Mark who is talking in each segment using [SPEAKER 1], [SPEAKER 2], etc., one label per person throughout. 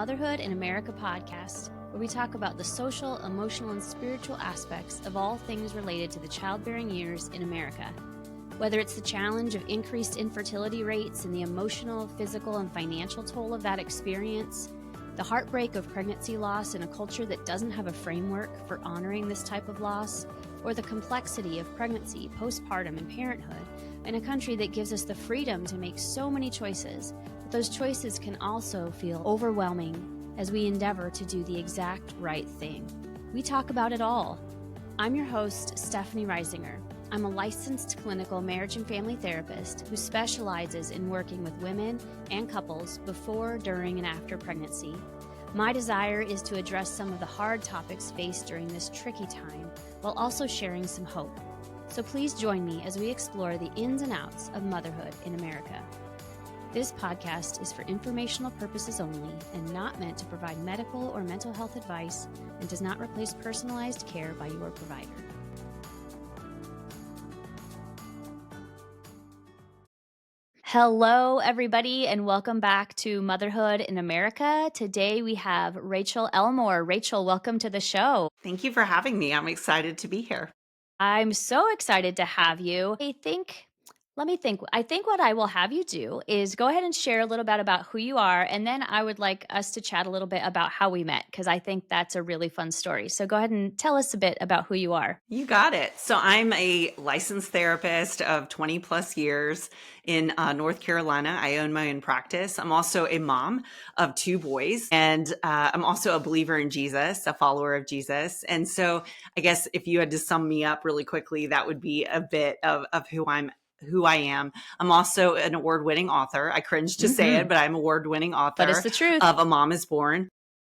[SPEAKER 1] Motherhood in America podcast, where we talk about the social, emotional, and spiritual aspects of all things related to the childbearing years in America. Whether it's the challenge of increased infertility rates and the emotional, physical, and financial toll of that experience, the heartbreak of pregnancy loss in a culture that doesn't have a framework for honoring this type of loss, or the complexity of pregnancy, postpartum, and parenthood in a country that gives us the freedom to make so many choices, but those choices can also feel overwhelming as we endeavor to do the exact right thing. We talk about it all. I'm your host, Stephanie Reisinger. I'm a licensed clinical marriage and family therapist who specializes in working with women and couples before, during, and after pregnancy. My desire is to address some of the hard topics faced during this tricky time while also sharing some hope. So please join me as we explore the ins and outs of motherhood in America. This podcast is for informational purposes only and not meant to provide medical or mental health advice and does not replace personalized care by your provider. Hello, everybody, and welcome back to Motherhood in America. Today we have Rachael Elmore. Rachael, welcome to the show.
[SPEAKER 2] Thank you for having me. I'm excited to be here.
[SPEAKER 1] I'm so excited to have you. I think what I will have you do is go ahead and share a little bit about who you are, and then I would like us to chat a little bit about how we met, because I think that's a really fun story. So go ahead and tell us a bit about who you are.
[SPEAKER 2] You got it. So I'm a licensed therapist of 20 plus years in North Carolina. I own my own practice. I'm also a mom of 2 boys, and I'm also a believer in Jesus, a follower of Jesus. And so I guess if you had to sum me up really quickly, that would be a bit of who I am. I'm also an award-winning author. I cringe to say it, but I'm an award-winning author.
[SPEAKER 1] But it's the truth.
[SPEAKER 2] Of A Mom is Born.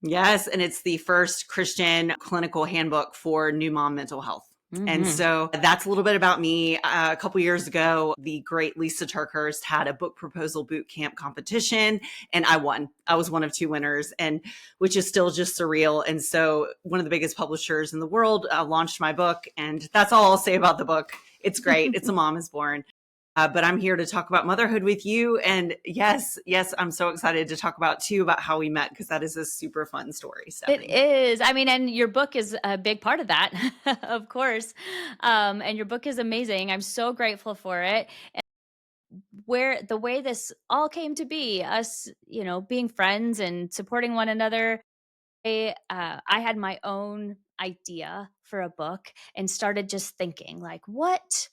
[SPEAKER 2] Yes, and it's the first Christian clinical handbook for new mom mental health. And so that's a little bit about me. A couple years ago, the great Lysa TerKeurst had a book proposal boot camp competition, and I won. I was one of 2 winners, and which is still just surreal. And so one of the biggest publishers in the world launched my book, and that's all I'll say about the book. It's great. It's A Mom is Born. But I'm here to talk about motherhood with you. And yes, I'm so excited to talk about how we met, because that is a super fun story, Stephanie.
[SPEAKER 1] It is. I mean, and your book is a big part of that, of course. And your book is amazing. I'm so grateful for it. And the way this all came to be, us, being friends and supporting one another. I had my own idea for a book and started just thinking, like, what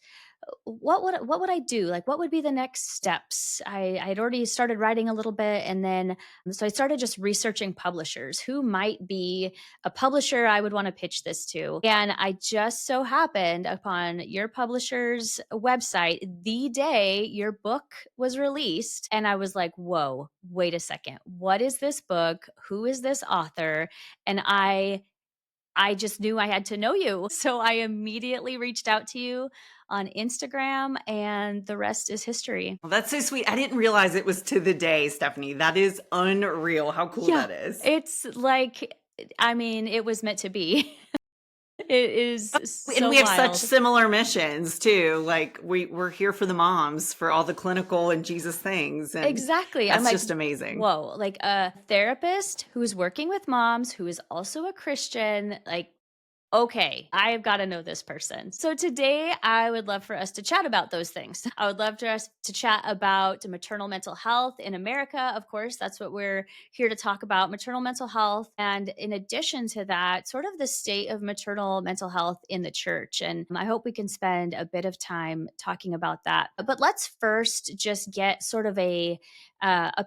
[SPEAKER 1] would I do? Like, what would be the next steps? I had already started writing a little bit, and then so I started just researching publishers. Who might be a publisher I would want to pitch this to? And I just so happened upon your publisher's website the day your book was released, and I was like, whoa, wait a second. What is this book? Who is this author? And I just knew I had to know you. So I immediately reached out to you on Instagram, and the rest is history.
[SPEAKER 2] Well, that's so sweet. I didn't realize it was to the day, Stephanie. That is unreal. How cool that is.
[SPEAKER 1] It's like, I mean, it was meant to be. It is so
[SPEAKER 2] And we have
[SPEAKER 1] wild.
[SPEAKER 2] such similar missions too. Like we're here for the moms, for all the clinical and Jesus things. And
[SPEAKER 1] exactly.
[SPEAKER 2] That's
[SPEAKER 1] I'm like,
[SPEAKER 2] just amazing.
[SPEAKER 1] Whoa, like a therapist who's working with moms, who is also a Christian, like, okay, I've got to know this person. So today I would love for us to chat about those things. I would love for us to chat about maternal mental health in America. Of course, that's what we're here to talk about, maternal mental health. And in addition to that, sort of the state of maternal mental health in the church. And I hope we can spend a bit of time talking about that. But let's first just get sort of a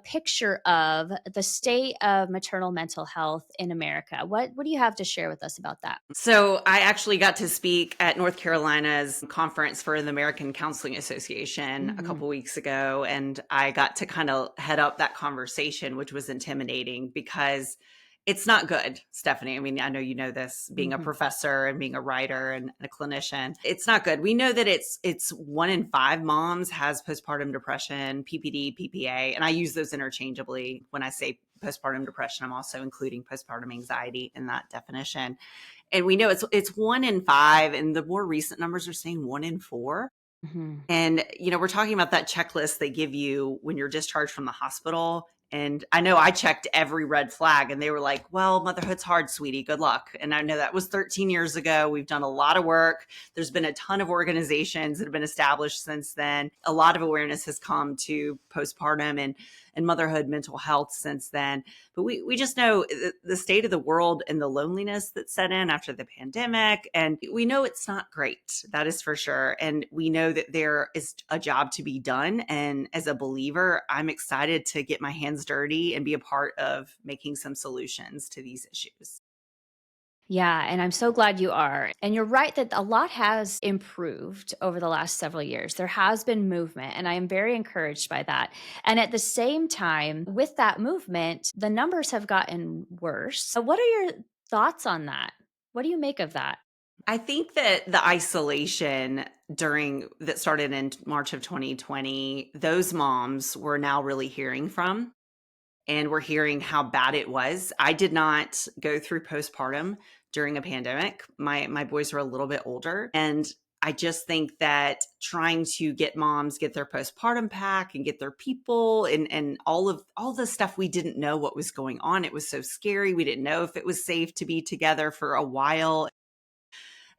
[SPEAKER 1] picture of the state of maternal mental health in America. What do you have to share with us about that?
[SPEAKER 2] So I actually got to speak at North Carolina's conference for the American Counseling Association a couple weeks ago, and I got to kind of head up that conversation, which was intimidating because it's not good, Stephanie. I mean, I know you know this, being a professor and being a writer and a clinician. It's not good. We know that it's 1 in 5 moms has postpartum depression, PPD, PPA, and I use those interchangeably. When I say postpartum depression, I'm also including postpartum anxiety in that definition. And we know it's 1 in 5, and the more recent numbers are saying 1 in 4. And, we're talking about that checklist they give you when you're discharged from the hospital. And I know I checked every red flag and they were like, well, motherhood's hard, sweetie. Good luck. And I know that was 13 years ago. We've done a lot of work. There's been a ton of organizations that have been established since then. A lot of awareness has come to postpartum and motherhood mental health since then. But we just know the state of the world and the loneliness that set in after the pandemic. And we know it's not great. That is for sure. And we know that there is a job to be done. And as a believer, I'm excited to get my hands dirty and be a part of making some solutions to these issues.
[SPEAKER 1] Yeah, and I'm so glad you are. And you're right that a lot has improved over the last several years. There has been movement, and I am very encouraged by that. And at the same time, with that movement, the numbers have gotten worse. So, what are your thoughts on that? What do you make of that?
[SPEAKER 2] I think that the isolation during that started in March of 2020, those moms we're now really hearing from, and we're hearing how bad it was. I did not go through postpartum during a pandemic. My boys were a little bit older, and I just think that trying to get moms get their postpartum pack and get their people and all the stuff, we didn't know what was going on. It was so scary. We didn't know if it was safe to be together for a while.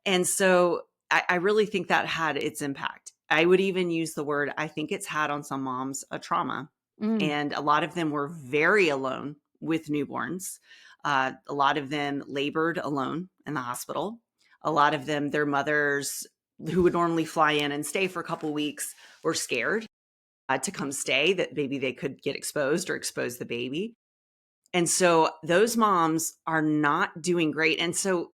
[SPEAKER 2] And so I really think that had its impact. I would even use the word, I think it's had on some moms a trauma.
[SPEAKER 1] Mm,
[SPEAKER 2] And a lot of them were very alone with newborns. A lot of them labored alone in the hospital. A lot of them, their mothers who would normally fly in and stay for a couple weeks were scared to come stay, that maybe they could get exposed or expose the baby. And so those moms are not doing great. And so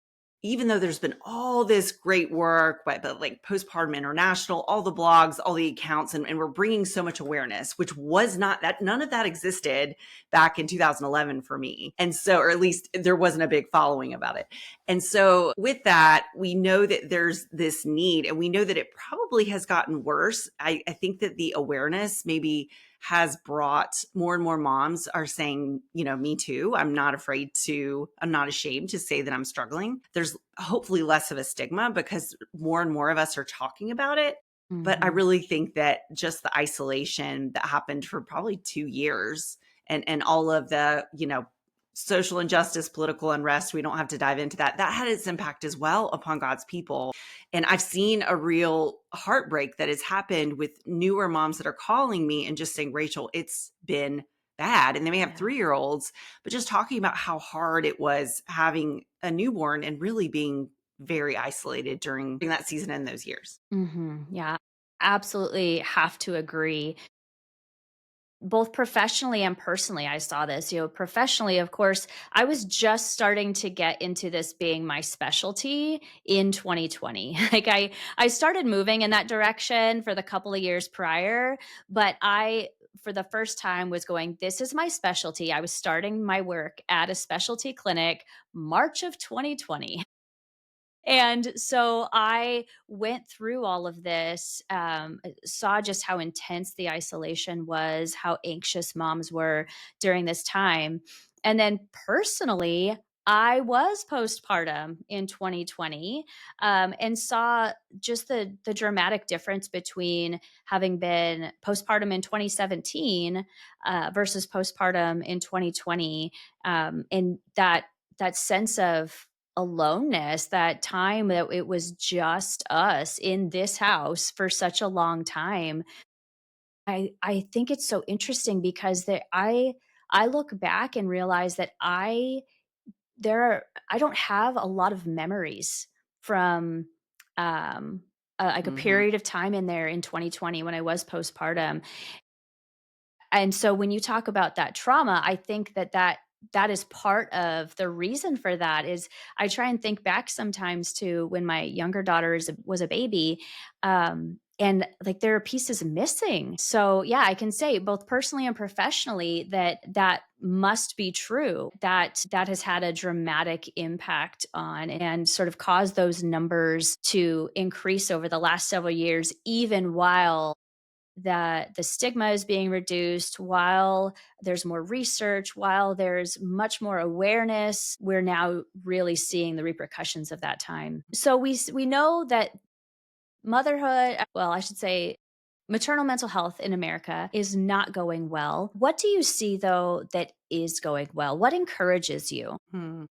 [SPEAKER 2] even though there's been all this great work, but like Postpartum International, all the blogs, all the accounts, and we're bringing so much awareness, which was not that, none of that existed back in 2011 for me. And so, or at least there wasn't a big following about it. And so with that, we know that there's this need, and we know that it probably has gotten worse. I think that the awareness maybe has brought more and more moms are saying, me too. I'm not ashamed to say that I'm struggling. There's hopefully less of a stigma because more and more of us are talking about it. But I
[SPEAKER 1] mhm.
[SPEAKER 2] really think that just the isolation that happened for probably 2 years and all of the, social injustice, political unrest, we don't have to dive into that. That had its impact as well upon God's people. And I've seen a real heartbreak that has happened with newer moms that are calling me and just saying, Rachel, it's been bad. And they may have
[SPEAKER 1] Yeah.
[SPEAKER 2] 3-year-olds, but just talking about how hard it was having a newborn and really being very isolated during that season and those years.
[SPEAKER 1] Yeah. Absolutely have to agree. Both professionally and personally, I saw this. Professionally, of course, I was just starting to get into this being my specialty in 2020. Like I started moving in that direction for the couple of years prior, but I for the first time was going, this is my specialty. I was starting my work at a specialty clinic March of 2020. And so I went through all of this, saw just how intense the isolation was, how anxious moms were during this time. And then personally, I was postpartum in 2020, and saw just the dramatic difference between having been postpartum in 2017 versus postpartum in 2020, and that sense of aloneness, that time that it was just us in this house for such a long time. I think it's so interesting because I look back and realize that I don't have a lot of memories from like a
[SPEAKER 2] Hmm.
[SPEAKER 1] period of time in there in 2020 when I was postpartum. And so when you talk about that trauma, I think that is part of the reason for that. Is I try and think back sometimes to when my younger daughter was a baby, and like there are pieces missing. So yeah, I can say both personally and professionally that must be true. That has had a dramatic impact on and sort of caused those numbers to increase over the last several years, even while that the stigma is being reduced, while there's more research, while there's much more awareness. We're now really seeing the repercussions of that time. So we know that motherhood, well, I should say maternal mental health in America is not going well. What do you see, though, that is going well? What encourages you?
[SPEAKER 2] Hmm.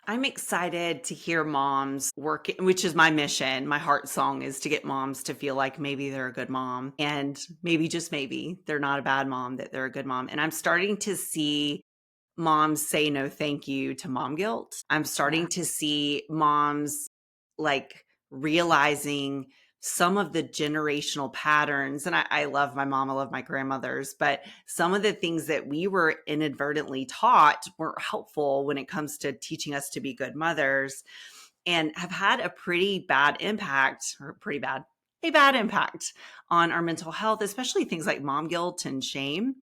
[SPEAKER 2] I'm excited to hear moms work, which is my mission. My heart song is to get moms to feel like maybe they're a good mom, and maybe, just maybe, they're not a bad mom, that they're a good mom. And I'm starting to see moms say no thank you to mom guilt. I'm
[SPEAKER 1] Yeah.
[SPEAKER 2] starting to see moms like realizing some of the generational patterns. And I love my mom, I love my grandmothers, but some of the things that we were inadvertently taught weren't helpful when it comes to teaching us to be good mothers, and have had a pretty bad impact, or a bad impact on our mental health, especially things like mom guilt and shame.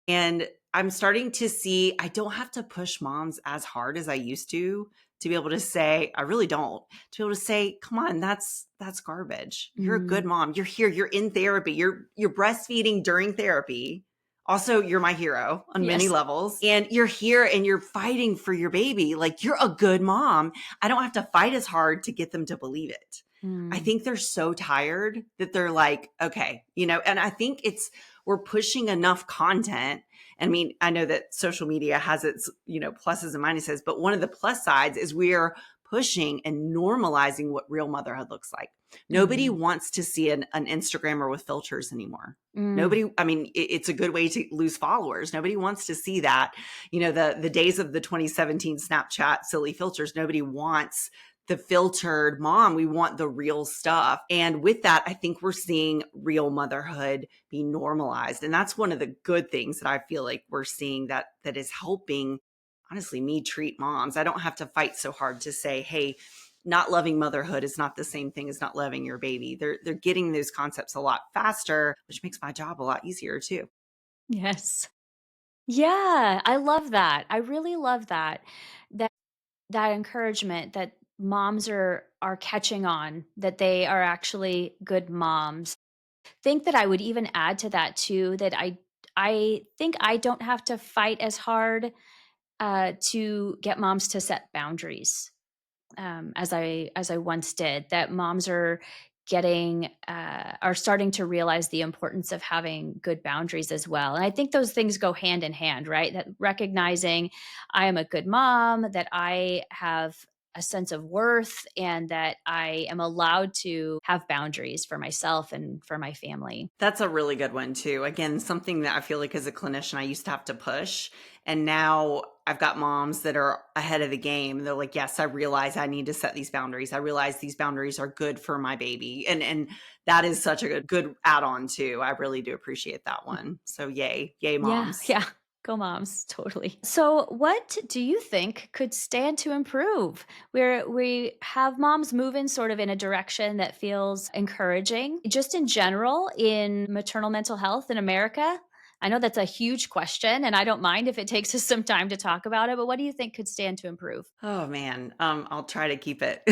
[SPEAKER 2] And I'm starting to see I don't have to push moms as hard as I used to be able to say, I really don't, to be able to say, come on, that's garbage. You're a good
[SPEAKER 1] Mm,
[SPEAKER 2] mom. You're here. You're in therapy. You're breastfeeding during therapy. Also, you're my hero on many
[SPEAKER 1] yes.
[SPEAKER 2] levels. And you're here and you're fighting for your baby. Like, you're a good mom. I don't have to fight as hard to get them to believe it. I
[SPEAKER 1] Mm,
[SPEAKER 2] think they're so tired that they're like, okay, and I think we're pushing enough content. I mean, I know that social media has its, pluses and minuses, but one of the plus sides is we're pushing and normalizing what real motherhood looks like. Nobody
[SPEAKER 1] mhm,
[SPEAKER 2] wants to see an Instagrammer with filters anymore.
[SPEAKER 1] mm.
[SPEAKER 2] Nobody, I mean, it's a good way to lose followers. Nobody wants to see that. The days of the 2017 Snapchat silly filters, nobody wants the filtered mom. We want the real stuff. And with that, I think we're seeing real motherhood be normalized. And that's one of the good things that I feel like we're seeing that is helping, honestly, me treat moms. I don't have to fight so hard to say, hey, not loving motherhood is not the same thing as not loving your baby. They're getting those concepts a lot faster, which makes my job a lot easier too.
[SPEAKER 1] Yes. Yeah, I love that. I really love that. That that encouragement that moms are catching on, that they are actually good moms. Think that I would even add to that too, that I think I don't have to fight as hard to get moms to set boundaries as I once did. That moms are starting to realize the importance of having good boundaries as well. And I think those things go hand in hand, right? That recognizing I am a good mom, that I have a sense of worth, and that I am allowed to have boundaries for myself and for my family.
[SPEAKER 2] That's a really good one too. Again, something that I feel like as a clinician, I used to have to push. And now I've got moms that are ahead of the game. They're like, yes, I realize I need to set these boundaries. I realize these boundaries are good for my baby. And that is such a good add-on too. I really do appreciate that one. So yay,
[SPEAKER 1] Yeah,
[SPEAKER 2] moms.
[SPEAKER 1] yeah. Go moms, totally. So, what do you think could stand to improve? Where we have moms moving sort of in a direction that feels encouraging, just in general in maternal mental health in America? I know that's a huge question, and I don't mind if it takes us some time to talk about it, but what do you think could stand to improve?
[SPEAKER 2] Oh man, I'll try to keep it.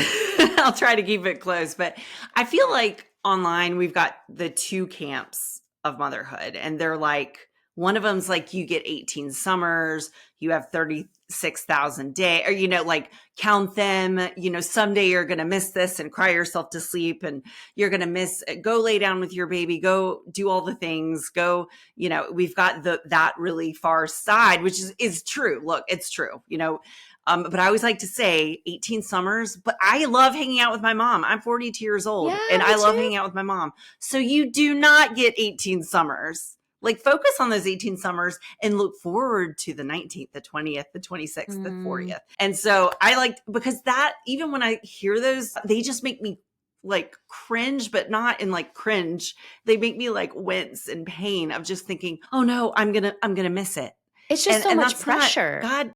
[SPEAKER 2] I'll try to keep it close. But I feel like online we've got the two camps of motherhood, and they're like, one of them's like, you get 18 summers, you have 36,000 day, or like, count them. Someday you're gonna miss this and cry yourself to sleep, and you're gonna miss. Go lay down with your baby. Go do all the things. Go. We've got that really far side, which is true. Look, it's true. But I always like to say 18 summers, but I love hanging out with my mom. I'm 42 years old
[SPEAKER 1] Yeah,
[SPEAKER 2] and
[SPEAKER 1] me
[SPEAKER 2] I love
[SPEAKER 1] too.
[SPEAKER 2] hanging out with my mom. So you do not get 18 summers. Like, focus on those 18 summers and look forward to the 19th, the 20th, the 26th, the
[SPEAKER 1] Mm,
[SPEAKER 2] 40th. And so I like, because that, even when I hear those, they just make me like cringe, but not in like cringe. They make me like wince in pain of just thinking, oh no, I'm going to miss it.
[SPEAKER 1] it's just
[SPEAKER 2] And
[SPEAKER 1] so
[SPEAKER 2] and
[SPEAKER 1] much
[SPEAKER 2] that's not
[SPEAKER 1] pressure.
[SPEAKER 2] God.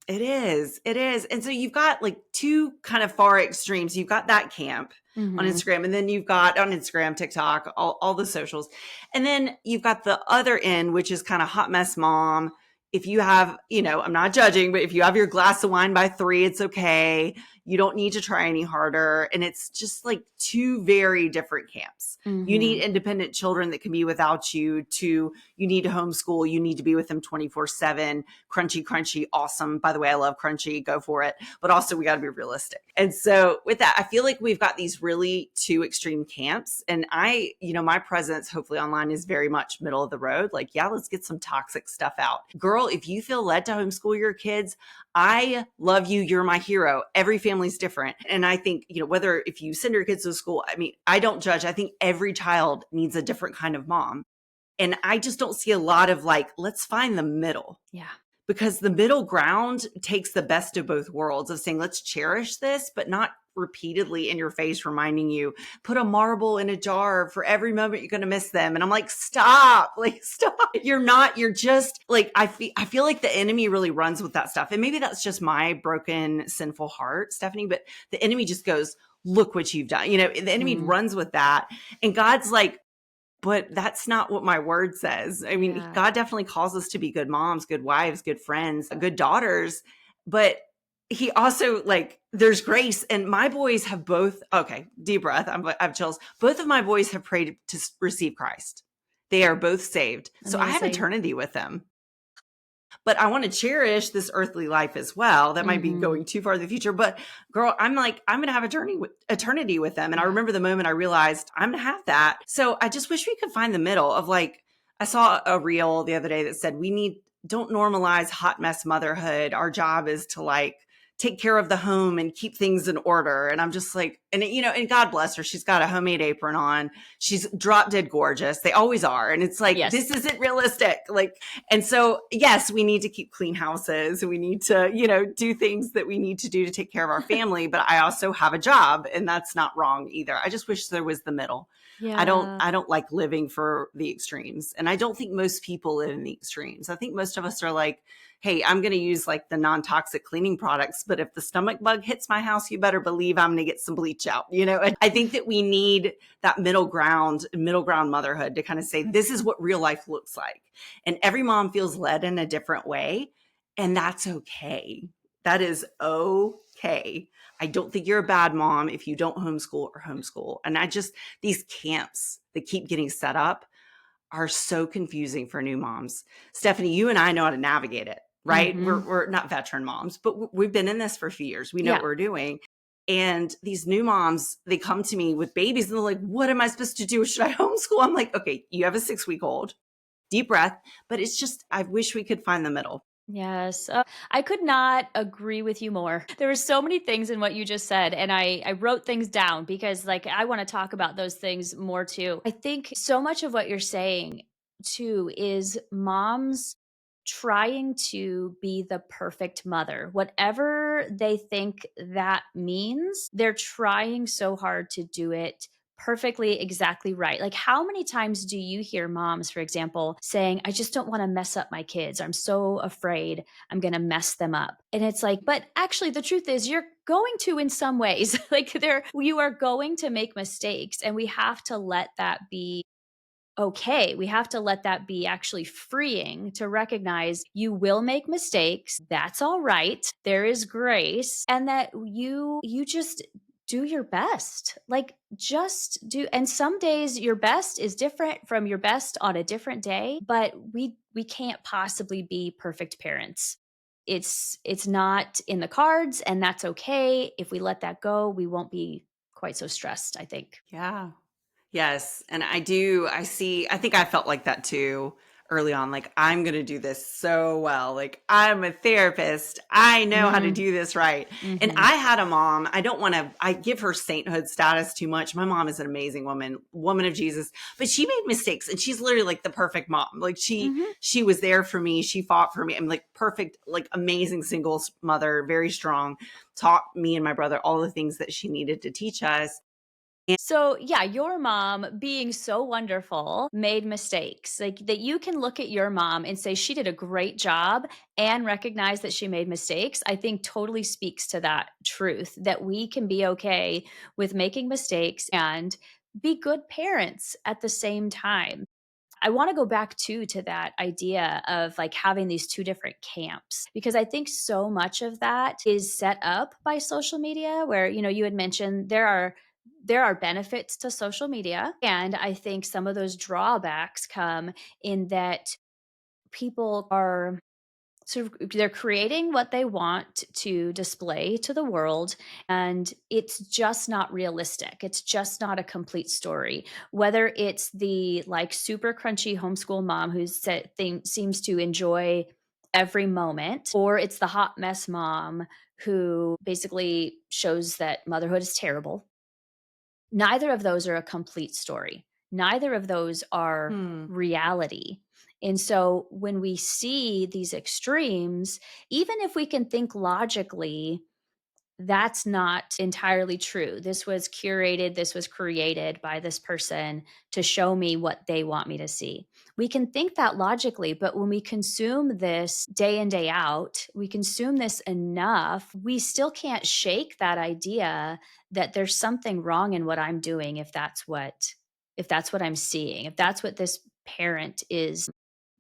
[SPEAKER 2] It is. It is. And so you've got like two kind of far extremes. You've got that camp on
[SPEAKER 1] Mhm.
[SPEAKER 2] Instagram, and then you've got on Instagram, TikTok, all the socials. And then you've got the other end, which is kind of hot mess mom. if you have, I'm not judging, but if you have your glass of wine by 3, it's okay. You don't need to try any harder. And it's just like two very different camps. You need independent children that can be without you. You need to homeschool. You need to be with them 24/7. Crunchy, crunchy, awesome. By the way, I love crunchy. Go for it. But also we got to be realistic. And so with that, I feel like we've got these really two extreme camps. And my presence hopefully online is very much middle of the road. Like, yeah, let's get some toxic stuff out. Girl, if you feel led to homeschool your kids, I love you. You're my hero. Every family's different. And I think, whether if you send your kids to school, I mean, I don't judge. I think every child needs a different kind of mom. And I just don't see a lot of like, let's find the middle.
[SPEAKER 1] Yeah.
[SPEAKER 2] Because the middle ground takes the best of both worlds of saying, let's cherish this, but not repeatedly in your face reminding you, put a marble in a jar for every moment you're going to miss them. And I'm like, stop, you're just like, I feel like the enemy really runs with that stuff. And maybe that's just my broken, sinful heart, Stephanie, but the enemy just goes, look what you've done. The enemy runs with that. And God's like, but that's not what my word says. I mean, God definitely calls us to be good moms, good wives, good friends, good daughters. But he also there's grace. And my boys have both, okay, deep breath. I have chills. Both of my boys have prayed to receive Christ. They are both saved. So I have eternity with them. But I want to cherish this earthly life as well. That might be going too far in the future. But girl, I'm going to have eternity with them. And I remember the moment I realized I'm going to have that. So I just wish we could find the middle of I saw a reel the other day that said, don't normalize hot mess motherhood. Our job is to take care of the home and keep things in order. And I'm just like, and God bless her. She's got a homemade apron on. She's drop dead gorgeous. They always are. And it's like, This isn't realistic. And so, yes, we need to keep clean houses. We need to, do things that we need to do to take care of our family. But I also have a job, and that's not wrong either. I just wish there was the middle. Yeah. I don't like living for the extremes. And I don't think most people live in the extremes. I think most of us are like, hey, I'm going to use the non-toxic cleaning products, but if the stomach bug hits my house, you better believe I'm going to get some bleach out. I think that we need that middle ground motherhood to kind of say, this is what real life looks like. And every mom feels led in a different way. And that's okay. That is okay. I don't think you're a bad mom if you don't homeschool or homeschool. And these camps that keep getting set up are so confusing for new moms. Stephanie, you and I know how to navigate it, right? We're not veteran moms, but we've been in this for a few years. We know what we're doing. And these new moms, they come to me with babies and they're like, what am I supposed to do? Should I homeschool? I'm like, okay, you have a 6-week-old, deep breath. But it's just, I wish we could find the middle.
[SPEAKER 1] Yes. I could not agree with you more. There were so many things in what you just said, and I wrote things down because I want to talk about those things more too. I think so much of what you're saying too is moms trying to be the perfect mother. Whatever they think that means, they're trying so hard to do it perfectly, exactly right. How many times do you hear moms, for example, saying, I just don't want to mess up my kids. I'm so afraid I'm going to mess them up. And it's like, but actually, the truth is, you're going to in some ways. You are going to make mistakes, and we have to let that be okay. We have to let that be actually freeing to recognize you will make mistakes. That's all right. There is grace, and that you just do your best. Just do. And some days your best is different from your best on a different day, but we can't possibly be perfect parents. It's not in the cards, and that's okay. If we let that go, we won't be quite so stressed, I think.
[SPEAKER 2] Yeah. Yes. And I think I felt like that too early on. I'm going to do this so well. I'm a therapist. I know how to do this right. And I had a mom. I give her sainthood status too much. My mom is an amazing woman of Jesus, but she made mistakes, and she's literally the perfect mom. She was there for me. She fought for me. I'm perfect, amazing single mother, very strong, taught me and my brother all the things that she needed to teach us.
[SPEAKER 1] So, yeah, your mom being so wonderful made mistakes. That you can look at your mom and say she did a great job and recognize that she made mistakes, I think totally speaks to that truth that we can be okay with making mistakes and be good parents at the same time. I want to go back to that idea of like having these two different camps, because I think so much of that is set up by social media, where, you had mentioned there are benefits to social media, and I think some of those drawbacks come in that people are sort of, they're creating what they want to display to the world, and it's just not realistic. It's just not a complete story. Whether it's the like super crunchy homeschool mom seems to enjoy every moment, or it's the hot mess mom who basically shows that motherhood is terrible. Neither of those are a complete story. Neither of those are
[SPEAKER 2] Hmm.
[SPEAKER 1] reality. And so when we see these extremes, even if we can think logically, that's not entirely true. This was curated, this was created by this person to show me what they want me to see. We can think that logically, but when we consume this day in, day out, we consume this enough, we still can't shake that idea that there's something wrong in what I'm doing if that's what I'm seeing, if that's what this parent is,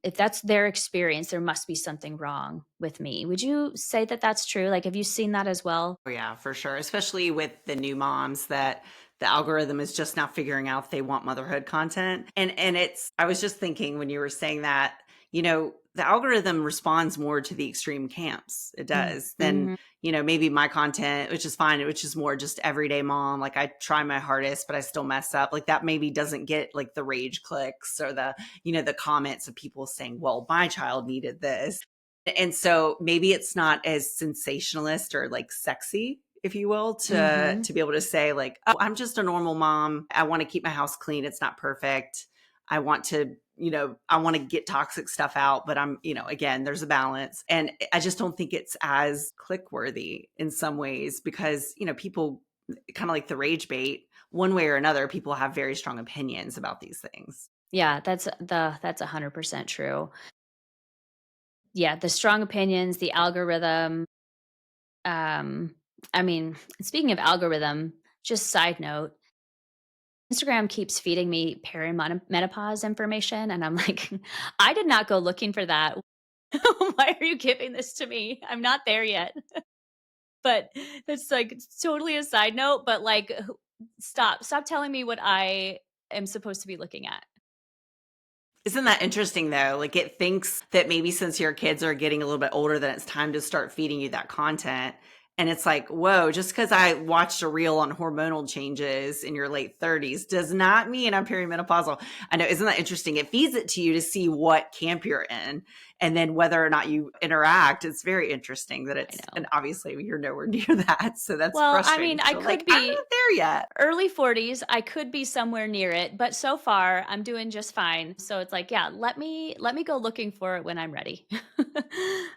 [SPEAKER 1] if that's their experience, there must be something wrong with me. Would you say that that's true? Like, have you seen that as well?
[SPEAKER 2] Oh, yeah, for sure. Especially with the new moms that the algorithm is just now figuring out they want motherhood content. And I was just thinking when you were saying that, the algorithm responds more to the extreme camps. It does than,
[SPEAKER 1] Mm-hmm.
[SPEAKER 2] maybe my content, which is fine, which is more just everyday mom. Like I try my hardest, but I still mess up. Like that maybe doesn't get like the rage clicks or the comments of people saying, well, my child needed this. And so maybe it's not as sensationalist or like sexy, if you will, to
[SPEAKER 1] Mm-hmm.
[SPEAKER 2] to be able to say like, "Oh, I'm just a normal mom. I want to keep my house clean. It's not perfect. I want to, I want to get toxic stuff out, but I'm, again, there's a balance." And I just don't think it's as click worthy in some ways because, people kind of like the rage bait, one way or another, people have very strong opinions about these things.
[SPEAKER 1] Yeah, that's 100% true. Yeah, the strong opinions, the algorithm. Um, I mean, speaking of algorithm, just side note, Instagram keeps feeding me perimenopause information, and I'm like, I did not go looking for that. Why are you giving this to me? I'm not there yet. But that's like it's totally a side note. But like, stop telling me what I am supposed to be looking at.
[SPEAKER 2] Isn't that interesting though? Like it thinks that maybe since your kids are getting a little bit older, that it's time to start feeding you that content. And it's like, whoa, just because I watched a reel on hormonal changes in your late 30s does not mean I'm perimenopausal. I know, isn't that interesting? It feeds it to you to see what camp you're in and then whether or not you interact. It's very interesting that
[SPEAKER 1] I
[SPEAKER 2] and
[SPEAKER 1] know.
[SPEAKER 2] obviously you're nowhere near that. So that's
[SPEAKER 1] Well, I
[SPEAKER 2] frustrating.
[SPEAKER 1] mean, I
[SPEAKER 2] So like,
[SPEAKER 1] could
[SPEAKER 2] I'm
[SPEAKER 1] be
[SPEAKER 2] not there yet.
[SPEAKER 1] early 40s. I could be somewhere near it, but so far I'm doing just fine. So it's like, yeah, let me go looking for it when I'm ready.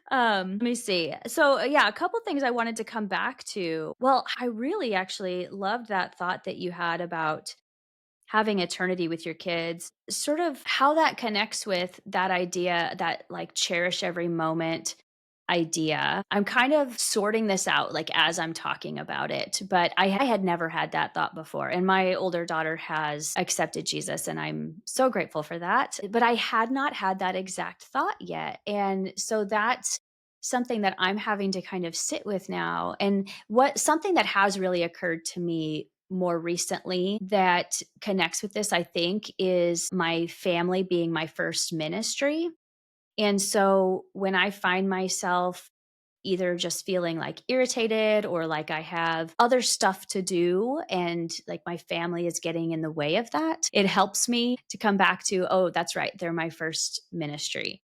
[SPEAKER 1] Let me see. So, yeah, a couple things I wanted to come back to. Well, I really actually loved that thought that you had about having eternity with your kids, sort of how that connects with that idea, that like cherish every moment idea. I'm kind of sorting this out like as I'm talking about it, but I had never had that thought before. And my older daughter has accepted Jesus, and I'm so grateful for that. But I had not had that exact thought yet. And so that's something that I'm having to kind of sit with now. And what something that has really occurred to me more recently that connects with this, I think, is my family being my first ministry. And so when I find myself either just feeling like irritated or like I have other stuff to do and like my family is getting in the way of that, it helps me to come back to, oh, that's right, they're my first ministry.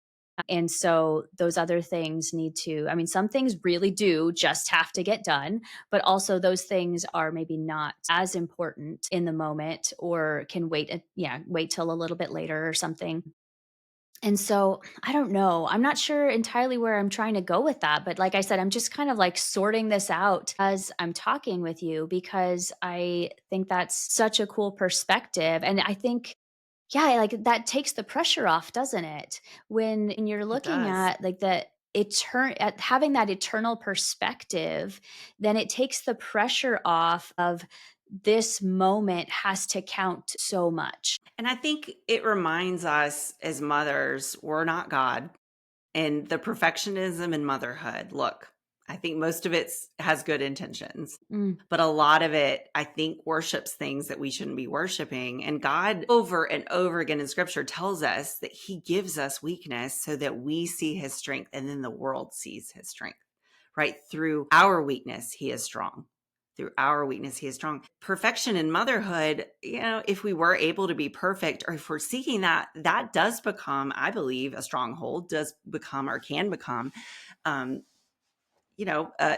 [SPEAKER 1] And so those other things need to, I mean, some things really do just have to get done, but also those things are maybe not as important in the moment or can wait, wait till a little bit later or something. And so I don't know. I'm not sure entirely where I'm trying to go with that. But like I said, I'm just kind of like sorting this out as I'm talking with you because I think that's such a cool perspective. And I think, yeah, like that takes the pressure off, doesn't it? When you're
[SPEAKER 2] It
[SPEAKER 1] looking
[SPEAKER 2] does.
[SPEAKER 1] at like at having that eternal perspective, then it takes the pressure off of this moment has to count so much.
[SPEAKER 2] And I think it reminds us as mothers, we're not God. And the perfectionism in motherhood, look, I think most of it has good intentions,
[SPEAKER 1] Mm,
[SPEAKER 2] but a lot of it, I think, worships things that we shouldn't be worshiping. And God, over and over again in scripture, tells us that He gives us weakness so that we see His strength, and then the world sees His strength, right? Through our weakness, He is strong. Through our weakness, He is strong. Perfection in motherhood, if we were able to be perfect, or if we're seeking that, that does become, I believe, a stronghold, does become or can become, um,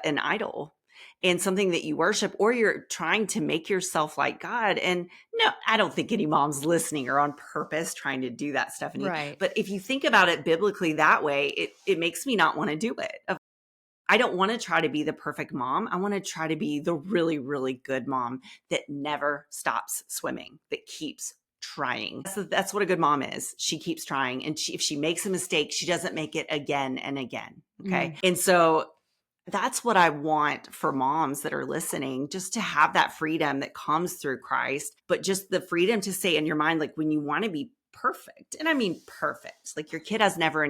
[SPEAKER 2] an idol and something that you worship, or you're trying to make yourself like God. And no, I don't think any mom's listening are on purpose trying to do that, Stephanie.
[SPEAKER 1] right.
[SPEAKER 2] But if you think about it biblically that way, it makes me not want to do it. I don't want to try to be the perfect mom. I want to try to be the really, really good mom that never stops swimming, that keeps trying. So that's what a good mom is. She keeps trying. And if she makes a mistake, she doesn't make it again and again. Okay.
[SPEAKER 1] Mm.
[SPEAKER 2] And so that's what I want for moms that are listening, just to have that freedom that comes through Christ, but just the freedom to say in your mind, like when you want to be perfect, and I mean perfect, like your kid has never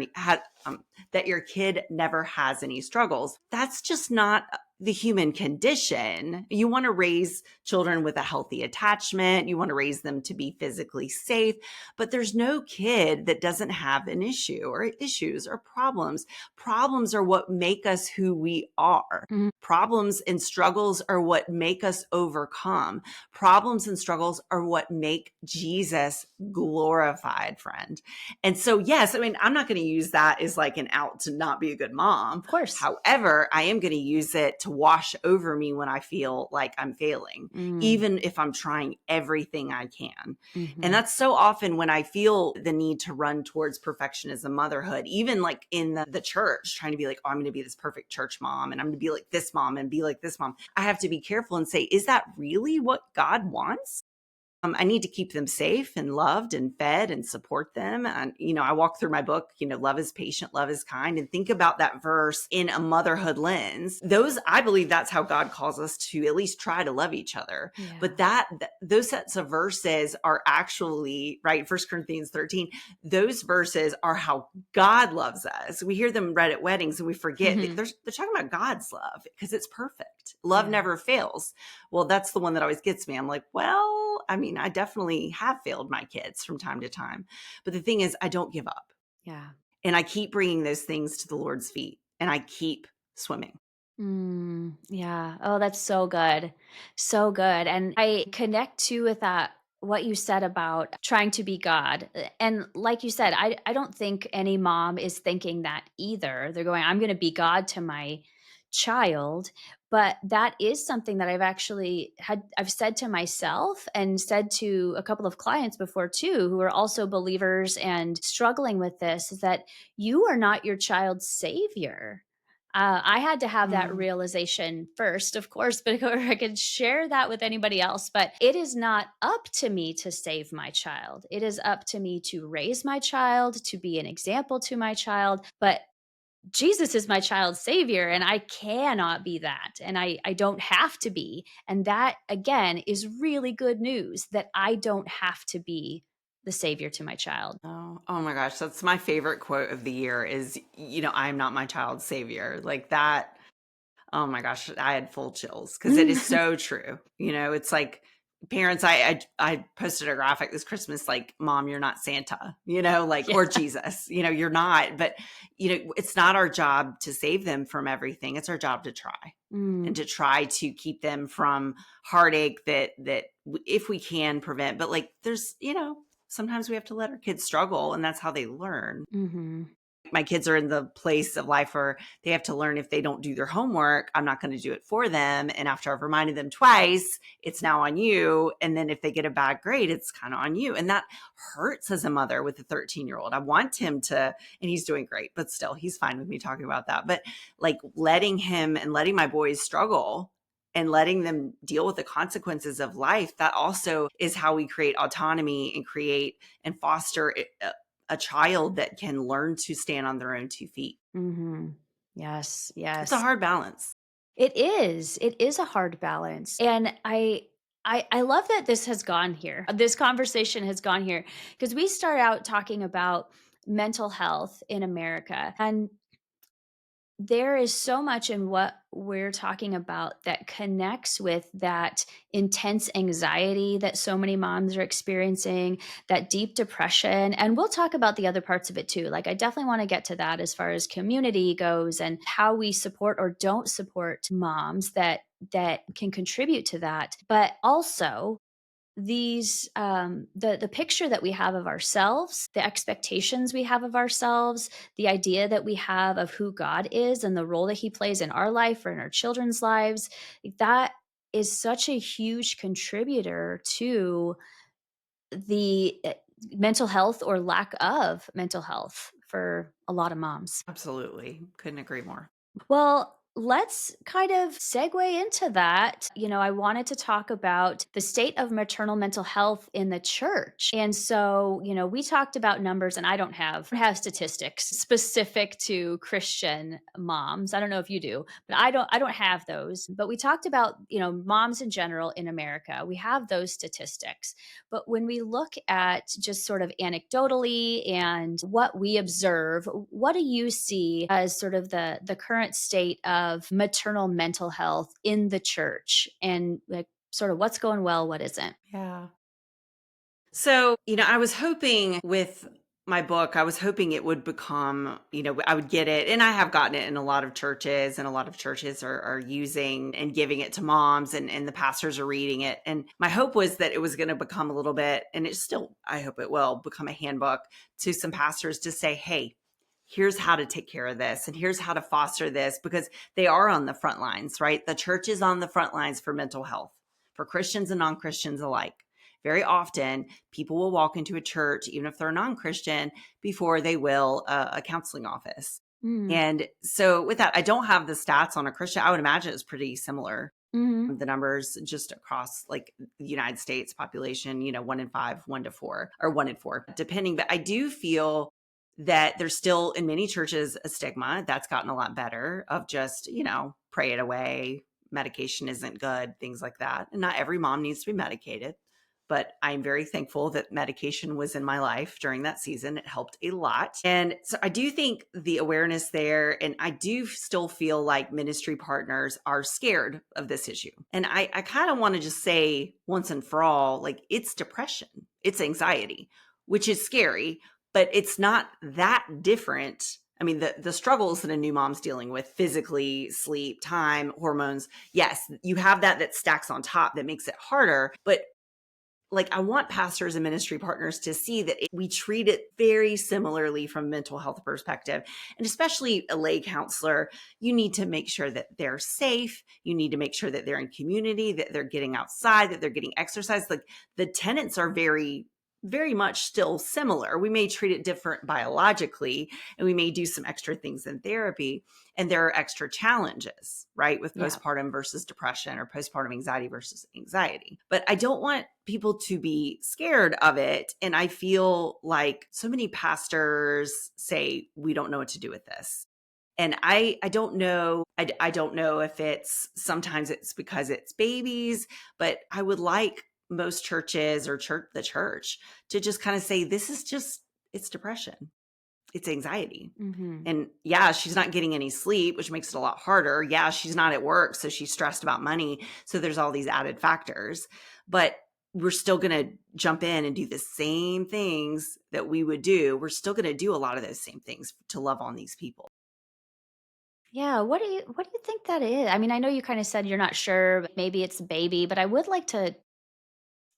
[SPEAKER 2] that your kid never has any struggles. That's just not the human condition. You want to raise children with a healthy attachment. You want to raise them to be physically safe, but there's no kid that doesn't have an issue or issues or problems. Problems are what make us who we are.
[SPEAKER 1] Mhm.
[SPEAKER 2] Problems and struggles are what make us overcome. Problems and struggles are what make Jesus glorified, friend. And so, yes, I mean, I'm not going to use that as like an out to not be a good mom.
[SPEAKER 1] Of course.
[SPEAKER 2] However, I am going to use it to wash over me when I feel like I'm failing,
[SPEAKER 1] Mm,
[SPEAKER 2] even if I'm trying everything I can. And
[SPEAKER 1] mhm.
[SPEAKER 2] that's so often when I feel the need to run towards perfectionism, motherhood, even like in the church, trying to be like, oh, I'm going to be this perfect church mom and I'm going to be like this mom and be like this mom. I have to be careful and say, is that really what God wants? I need to keep them safe and loved and fed and support them. And, I walk through my book, love is patient, love is kind, and think about that verse in a motherhood lens. I believe that's how God calls us to at least try to love each other.
[SPEAKER 1] Yeah.
[SPEAKER 2] But those sets of verses are actually, right, 1 Corinthians 13, those verses are how God loves us. We hear them read at weddings and we forget that
[SPEAKER 1] Mhm.
[SPEAKER 2] they're talking about God's love because it's perfect. Love
[SPEAKER 1] Yeah.
[SPEAKER 2] never fails. Well, that's the one that always gets me. I'm like, well, I mean, I definitely have failed my kids from time to time. But the thing is, I don't give up.
[SPEAKER 1] Yeah.
[SPEAKER 2] And I keep bringing those things to the Lord's feet and I keep swimming.
[SPEAKER 1] Yeah. Oh, that's so good. So good. And I connect too with that, what you said about trying to be God. And like you said, I don't think any mom is thinking that either. They're going, I'm going to be God to my child. But that is something that I've said to myself and said to a couple of clients before too, who are also believers and struggling with this, is that you are not your child's savior. I had to have that
[SPEAKER 2] Mm.
[SPEAKER 1] realization first, of course, but I could share that with anybody else. But it is not up to me to save my child. It is up to me to raise my child, to be an example to my child. But Jesus is my child's savior, and I cannot be that. And I don't have to be. And that, again, is really good news that I don't have to be the savior to my child.
[SPEAKER 2] Oh my gosh. That's my favorite quote of the year is, I'm not my child's savior. Like that. Oh my gosh, I had full chills because it is so true. It's like parents. I posted a graphic this Christmas, like, "Mom, you're not Santa," like,
[SPEAKER 1] Yeah.
[SPEAKER 2] or Jesus, you're not. But it's not our job to save them from everything. It's our job to try and
[SPEAKER 1] Mm,
[SPEAKER 2] to try to keep them from heartache if we can prevent. But like, there's sometimes we have to let our kids struggle, and that's how they learn.
[SPEAKER 1] mhm.
[SPEAKER 2] My kids are in the place of life where they have to learn if they don't do their homework, I'm not going to do it for them. And after I've reminded them twice, it's now on you. And then if they get a bad grade, it's kind of on you. And that hurts as a mother with a 13-year-old. I want him to, and he's doing great, but still, he's fine with me talking about that. But like letting him and letting my boys struggle and letting them deal with the consequences of life, that also is how we create autonomy and create and foster a child that can learn to stand on their own 2 feet.
[SPEAKER 1] Mhm. Yes,
[SPEAKER 2] It's a
[SPEAKER 1] yes.
[SPEAKER 2] hard balance.
[SPEAKER 1] It is. It is a hard balance. And I I love that this has gone here. This conversation has gone here because we start out talking about mental health in America. And there is so much in what we're talking about that connects with that intense anxiety that so many moms are experiencing, that deep depression. And we'll talk about the other parts of it too. Like, I definitely want to get to that as far as community goes and how we support or don't support moms that can contribute to that. But also, the picture that we have of ourselves, the expectations we have of ourselves, the idea that we have of who God is and the role that he plays in our life or in our children's lives, that is such a huge contributor to the mental health or lack of mental health for a lot of moms.
[SPEAKER 2] Absolutely. Couldn't agree more.
[SPEAKER 1] Well, let's kind of segue into that. I wanted to talk about the state of maternal mental health in the church. And so, we talked about numbers, and I don't have statistics specific to Christian moms. I don't know if you do, but I don't have those. But we talked about, moms in general in America. We have those statistics. But when we look at just sort of anecdotally and what we observe, what do you see as sort of the current state of maternal mental health in the church, and like sort of what's going well, what isn't?
[SPEAKER 2] Yeah. So, I was hoping with my book, I was hoping it would become, I would get it. And I have gotten it in a lot of churches, and a lot of churches are using and giving it to moms, and the pastors are reading it. And my hope was that it was going to become a little bit, and it's still, I hope it will become a handbook to some pastors to say, hey, here's how to take care of this, and here's how to foster this, because they are on the front lines, right? The church is on the front lines for mental health, for Christians and non-Christians alike. Very often, people will walk into a church, even if they're non-Christian, before they will a counseling office.
[SPEAKER 1] Mm.
[SPEAKER 2] And so with that, I don't have the stats on a Christian. I would imagine it's pretty similar.
[SPEAKER 1] Hmm.
[SPEAKER 2] The numbers just across like the United States population, 1 in 5, 1 to 4, or 1 in 4, depending. But I do feel that there's still in many churches a stigma that's gotten a lot better of just, pray it away. Medication isn't good, things like that. And not every mom needs to be medicated. But I'm very thankful that medication was in my life during that season. It helped a lot. And so I do think the awareness there, and I do still feel like ministry partners are scared of this issue. And I kind of want to just say once and for all, like, it's depression, it's anxiety, which is scary, but it's not that different. I mean, the struggles that a new mom's dealing with physically, sleep, time, hormones, yes, you have that stacks on top that makes it harder. But like, I want pastors and ministry partners to see that we treat it very similarly from a mental health perspective. And especially a lay counselor, you need to make sure that they're safe. You need to make sure that they're in community, that they're getting outside, that they're getting exercise. Like, the tenets are very, very much still similar. We may treat it different biologically, and we may do some extra things in therapy. And there are extra challenges, right? With
[SPEAKER 1] Yeah.
[SPEAKER 2] postpartum versus depression, or postpartum anxiety versus anxiety. But I don't want people to be scared of it. And I feel like so many pastors say, we don't know what to do with this. And I don't know. I don't know if sometimes it's because it's babies, but I would like most churches or the church to just kind of say, this is just, it's depression. It's anxiety.
[SPEAKER 1] Hmm.
[SPEAKER 2] And yeah, she's not getting any sleep, which makes it a lot harder. Yeah, she's not at work, so she's stressed about money. So there's all these added factors. But we're still going to jump in and do the same things that we would do. We're still going to do a lot of those same things to love on these people.
[SPEAKER 1] Yeah, what do you think that is? I mean, I know you kind of said you're not sure, but maybe it's a baby, but I would like to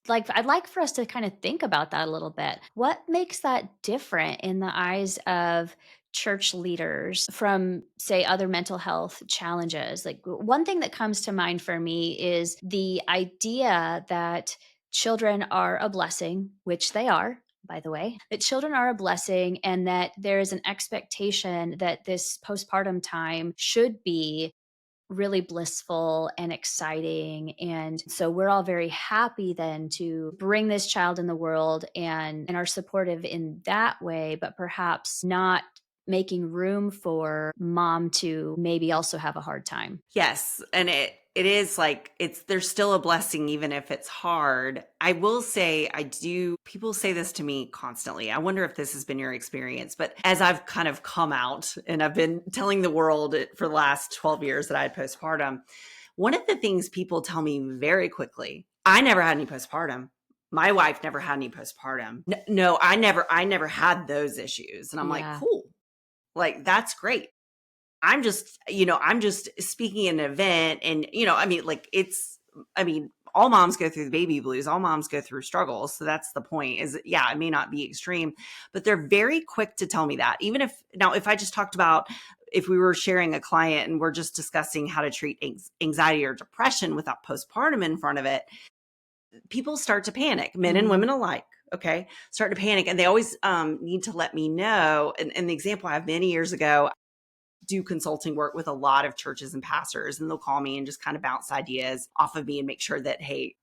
[SPEAKER 1] I'd like for us to kind of think about that a little bit. What makes that different in the eyes of church leaders from, say, other mental health challenges? Like, one thing that comes to mind for me is the idea that children are a blessing, which they are, by the way, that children are a blessing, and that there is an expectation that this postpartum time should be really blissful and exciting. And so we're all very happy then to bring this child in the world, and are supportive in that way, but perhaps not making room for mom to maybe also have a hard time.
[SPEAKER 2] Yes. And it is like there's still a blessing even if it's hard. I will say people say this to me constantly. I wonder if this has been your experience, but as I've kind of come out and I've been telling the world for the last 12 years that I had postpartum, one of the things people tell me very quickly, I never had any postpartum. My wife never had any postpartum. No, I never had those issues. And I'm like,
[SPEAKER 1] Yeah.
[SPEAKER 2] cool. Like, that's great. I'm just speaking in an event and, all moms go through the baby blues. All moms go through struggles. So that's the point is, yeah, it may not be extreme, but they're very quick to tell me that. Even if I just talked about, if we were sharing a client and we're just discussing how to treat anxiety or depression without postpartum in front of it, people start to panic, men and women alike. Okay. Start to panic. And they always need to let me know. And the example I have many years ago, do consulting work with a lot of churches and pastors, and they'll call me and just kind of bounce ideas off of me and make sure that, hey,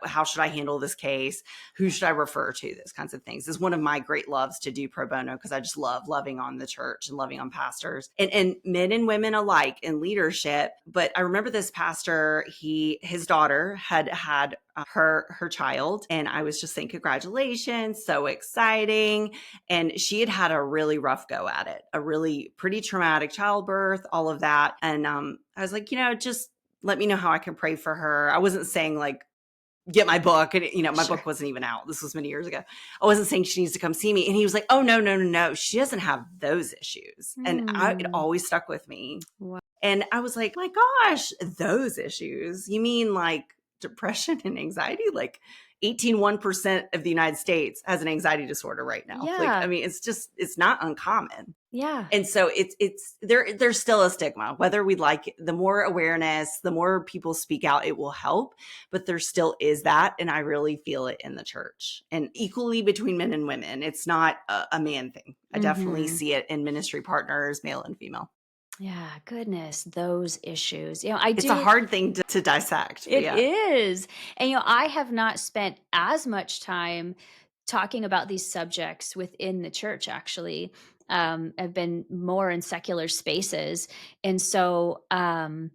[SPEAKER 2] how should I handle this case? Who should I refer to? Those kinds of things is one of my great loves to do pro bono, because I just love loving on the church and loving on pastors and men and women alike in leadership. But I remember this pastor, his daughter had her child, and I was just saying, congratulations, so exciting. And she had a really rough go at it, a really pretty traumatic childbirth, all of that. And I was like, just let me know how I can pray for her. I wasn't saying like, get my book. And, my book wasn't even out. This was many years ago. I wasn't saying she needs to come see me. And he was like, oh, no. She doesn't have those issues. And it always stuck with me.
[SPEAKER 1] Wow.
[SPEAKER 2] And I was like, my gosh, those issues. You mean like depression and anxiety? Like 1% of the United States has an anxiety disorder right now.
[SPEAKER 1] Yeah.
[SPEAKER 2] It's not uncommon.
[SPEAKER 1] Yeah.
[SPEAKER 2] And so there's still a stigma, whether we like it. The more awareness, the more people speak out, it will help. But there still is that. And I really feel it in the church, and equally between men and women. It's not a man thing. I definitely see it in ministry partners, male and female.
[SPEAKER 1] Yeah, goodness, those issues.
[SPEAKER 2] It's a hard thing to dissect.
[SPEAKER 1] It is. And, I have not spent as much time talking about these subjects within the church, actually. I've been more in secular spaces. And so I'm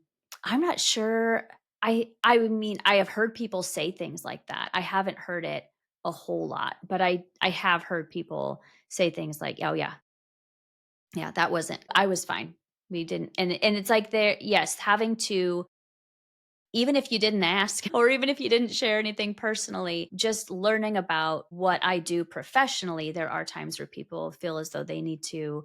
[SPEAKER 1] not sure. I mean, I have heard people say things like that. I haven't heard it a whole lot, but I have heard people say things like, oh, yeah, I was fine. We didn't. And it's like yes, having to, even if you didn't ask or even if you didn't share anything personally, just learning about what I do professionally, there are times where people feel as though they need to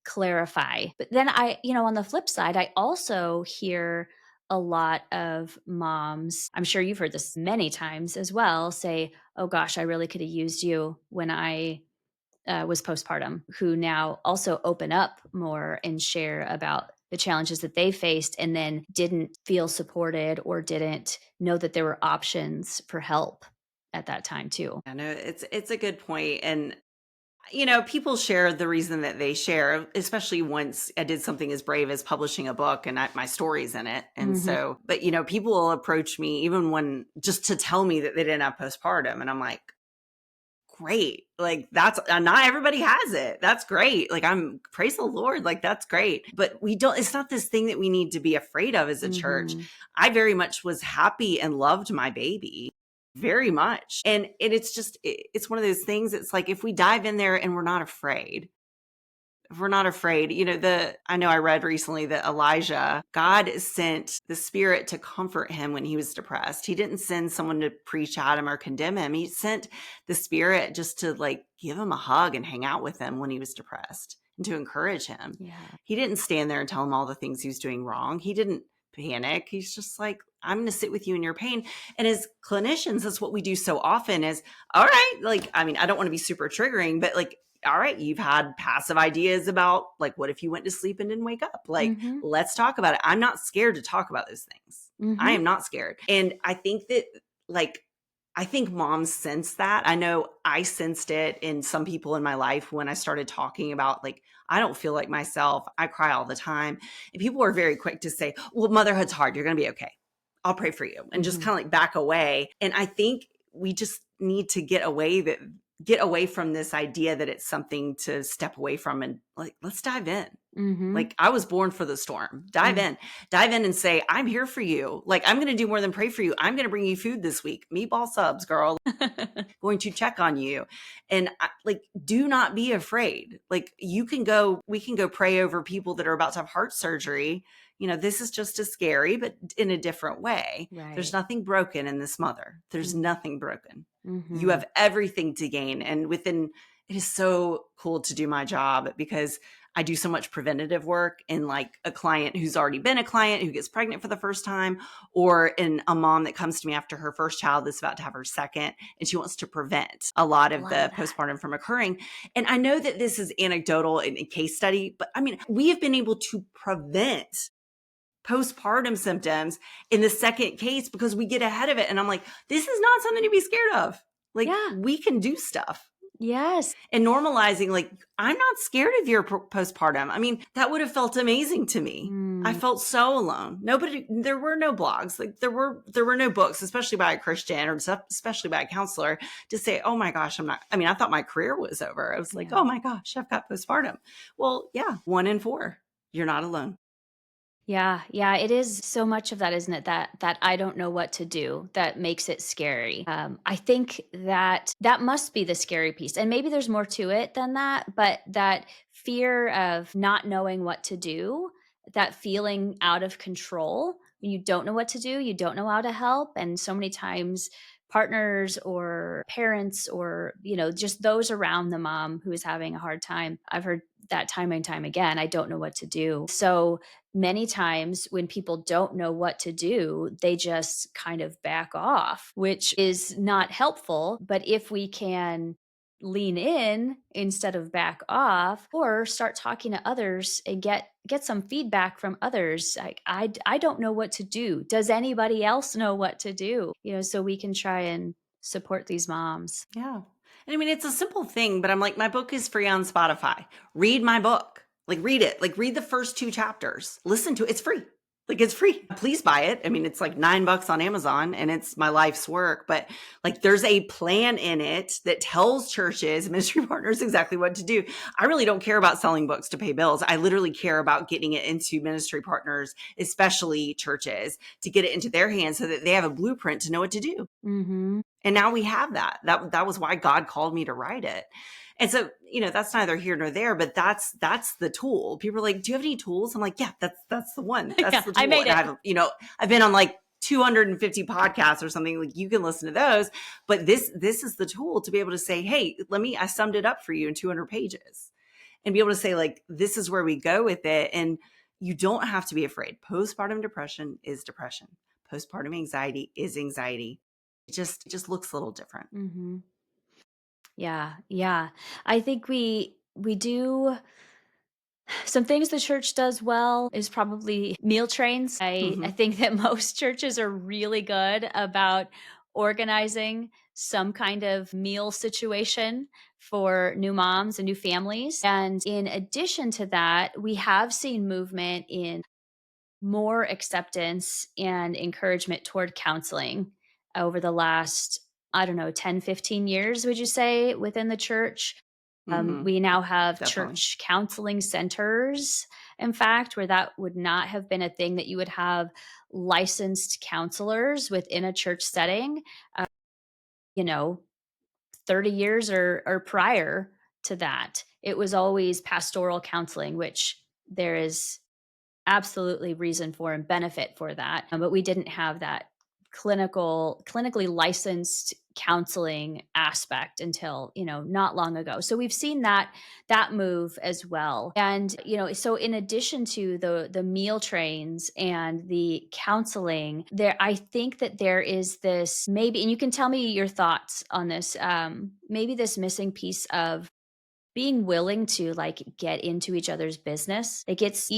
[SPEAKER 1] clarify. But then on the flip side, I also hear a lot of moms, I'm sure you've heard this many times as well, say, oh gosh, I really could have used you when I was postpartum, who now also open up more and share about the challenges that they faced and then didn't feel supported or didn't know that there were options for help at that time too.
[SPEAKER 2] I know it's a good point. And, people share the reason that they share, especially once I did something as brave as publishing a book and my story's in it. And so, but, people will approach me even just to tell me that they didn't have postpartum. And I'm like, great. Like that's not everybody has it. That's great. Like praise the Lord. Like that's great. But it's not this thing that we need to be afraid of as a church. I very much was happy and loved my baby very much. And it's one of those things. It's like, if we dive in there and we're not afraid, I know I read recently that Elijah, God sent the Spirit to comfort him when he was depressed. He didn't send someone to preach at him or condemn him. He sent the Spirit just to like give him a hug and hang out with him when he was depressed and to encourage him.
[SPEAKER 1] Yeah.
[SPEAKER 2] He didn't stand there and tell him all the things he was doing wrong. He didn't panic. He's just like, I'm going to sit with you in your pain. And as clinicians, that's what we do so often is, all right, like, I mean, I don't want to be super triggering, but like, all right, you've had passive ideas about like, what if you went to sleep and didn't wake up? Like, let's talk about it. I'm not scared to talk about those things. I am not scared. And I think that I think moms sense that. I know I sensed it in some people in my life when I started talking about like, I don't feel like myself. I cry all the time. And people are very quick to say, well, motherhood's hard. You're going to be okay. I'll pray for you. And just kind of like back away. And I think we just need to get away get away from this idea that it's something to step away from and like, let's dive in.
[SPEAKER 1] Mm-hmm.
[SPEAKER 2] Like, I was born for the storm. Dive in and say, I'm here for you. Like, I'm going to do more than pray for you. I'm going to bring you food this week. Meatball subs, girl. Going to check on you. And like, do not be afraid. Like, we can go pray over people that are about to have heart surgery. You know, this is just as scary, but in a different way.
[SPEAKER 1] Right.
[SPEAKER 2] There's nothing broken in this mother. There's nothing broken.
[SPEAKER 1] Mm-hmm.
[SPEAKER 2] You have everything to gain. And it is so cool to do my job because I do so much preventative work in like a client who's already been a client who gets pregnant for the first time, or in a mom that comes to me after her first child that's about to have her second, and she wants to prevent a lot of the postpartum from occurring. And I know that this is anecdotal in a case study, but I mean, we have been able to prevent postpartum symptoms in the second case because we get ahead of it. And I'm like, this is not something to be scared of. Like, we can do stuff.
[SPEAKER 1] Yes.
[SPEAKER 2] And normalizing, like, I'm not scared of your postpartum. I mean, that would have felt amazing to me. I felt so alone. There were no blogs. Like, there were no books, especially by a Christian or especially by a counselor, to say, oh my gosh, I thought my career was over. I was like, oh my gosh, I've got postpartum. Well, yeah, 1 in 4, you're not alone.
[SPEAKER 1] Yeah, it is so much of that, isn't it? That I don't know what to do that makes it scary. I think that must be the scary piece, and maybe there's more to it than that. But that fear of not knowing what to do, that feeling out of control, when you don't know what to do, you don't know how to help, and so many times partners or parents or just those around the mom who is having a hard time. I've heard that time and time again. I don't know what to do. So many times when people don't know what to do, they just kind of back off, which is not helpful. But if we can lean in instead of back off, or start talking to others and get some feedback from others, like I don't know what to do. Does anybody else know what to do? So we can try and support these moms.
[SPEAKER 2] Yeah. And I mean, it's a simple thing, but I'm like, my book is free on Spotify. Read my book. Like, read it. Like, read the first 2 chapters. Listen to it. It's free. Like, it's free. Please buy it. I mean, it's like $9 on Amazon, and it's my life's work. But like, there's a plan in it that tells churches, ministry partners exactly what to do. I really don't care about selling books to pay bills. I literally care about getting it into ministry partners, especially churches, to get it into their hands so that they have a blueprint to know what to do.
[SPEAKER 1] Mm-hmm.
[SPEAKER 2] And now we have that. That was why God called me to write it. And so, that's neither here nor there, but that's the tool. People are like, do you have any tools? I'm like, yeah, that's the one. That's the tool.
[SPEAKER 1] I made it.
[SPEAKER 2] I've been on like 250 podcasts or something. Like, you can listen to those, but this is the tool to be able to say, hey, I summed it up for you in 200 pages, and be able to say, like, this is where we go with it. And you don't have to be afraid. Postpartum depression is depression. Postpartum anxiety is anxiety. It just looks a little different.
[SPEAKER 1] Mm-hmm. Yeah. I think we do some things the church does well is probably meal trains. I think that most churches are really good about organizing some kind of meal situation for new moms and new families. And in addition to that, we have seen movement in more acceptance and encouragement toward counseling over the last, I don't know, 10, 15 years, would you say, within the church? We now have
[SPEAKER 2] Definitely.
[SPEAKER 1] church counseling centers, in fact, where that would not have been a thing, that you would have licensed counselors within a church setting, 30 years or prior to that. It was always pastoral counseling, which there is absolutely reason for and benefit for that. But we didn't have that clinically licensed counseling aspect until, not long ago. So we've seen that move as well. And, so in addition to the meal trains and the counseling, I think that there is this, maybe, and you can tell me your thoughts on this, maybe this missing piece of being willing to get into each other's business. Like, it's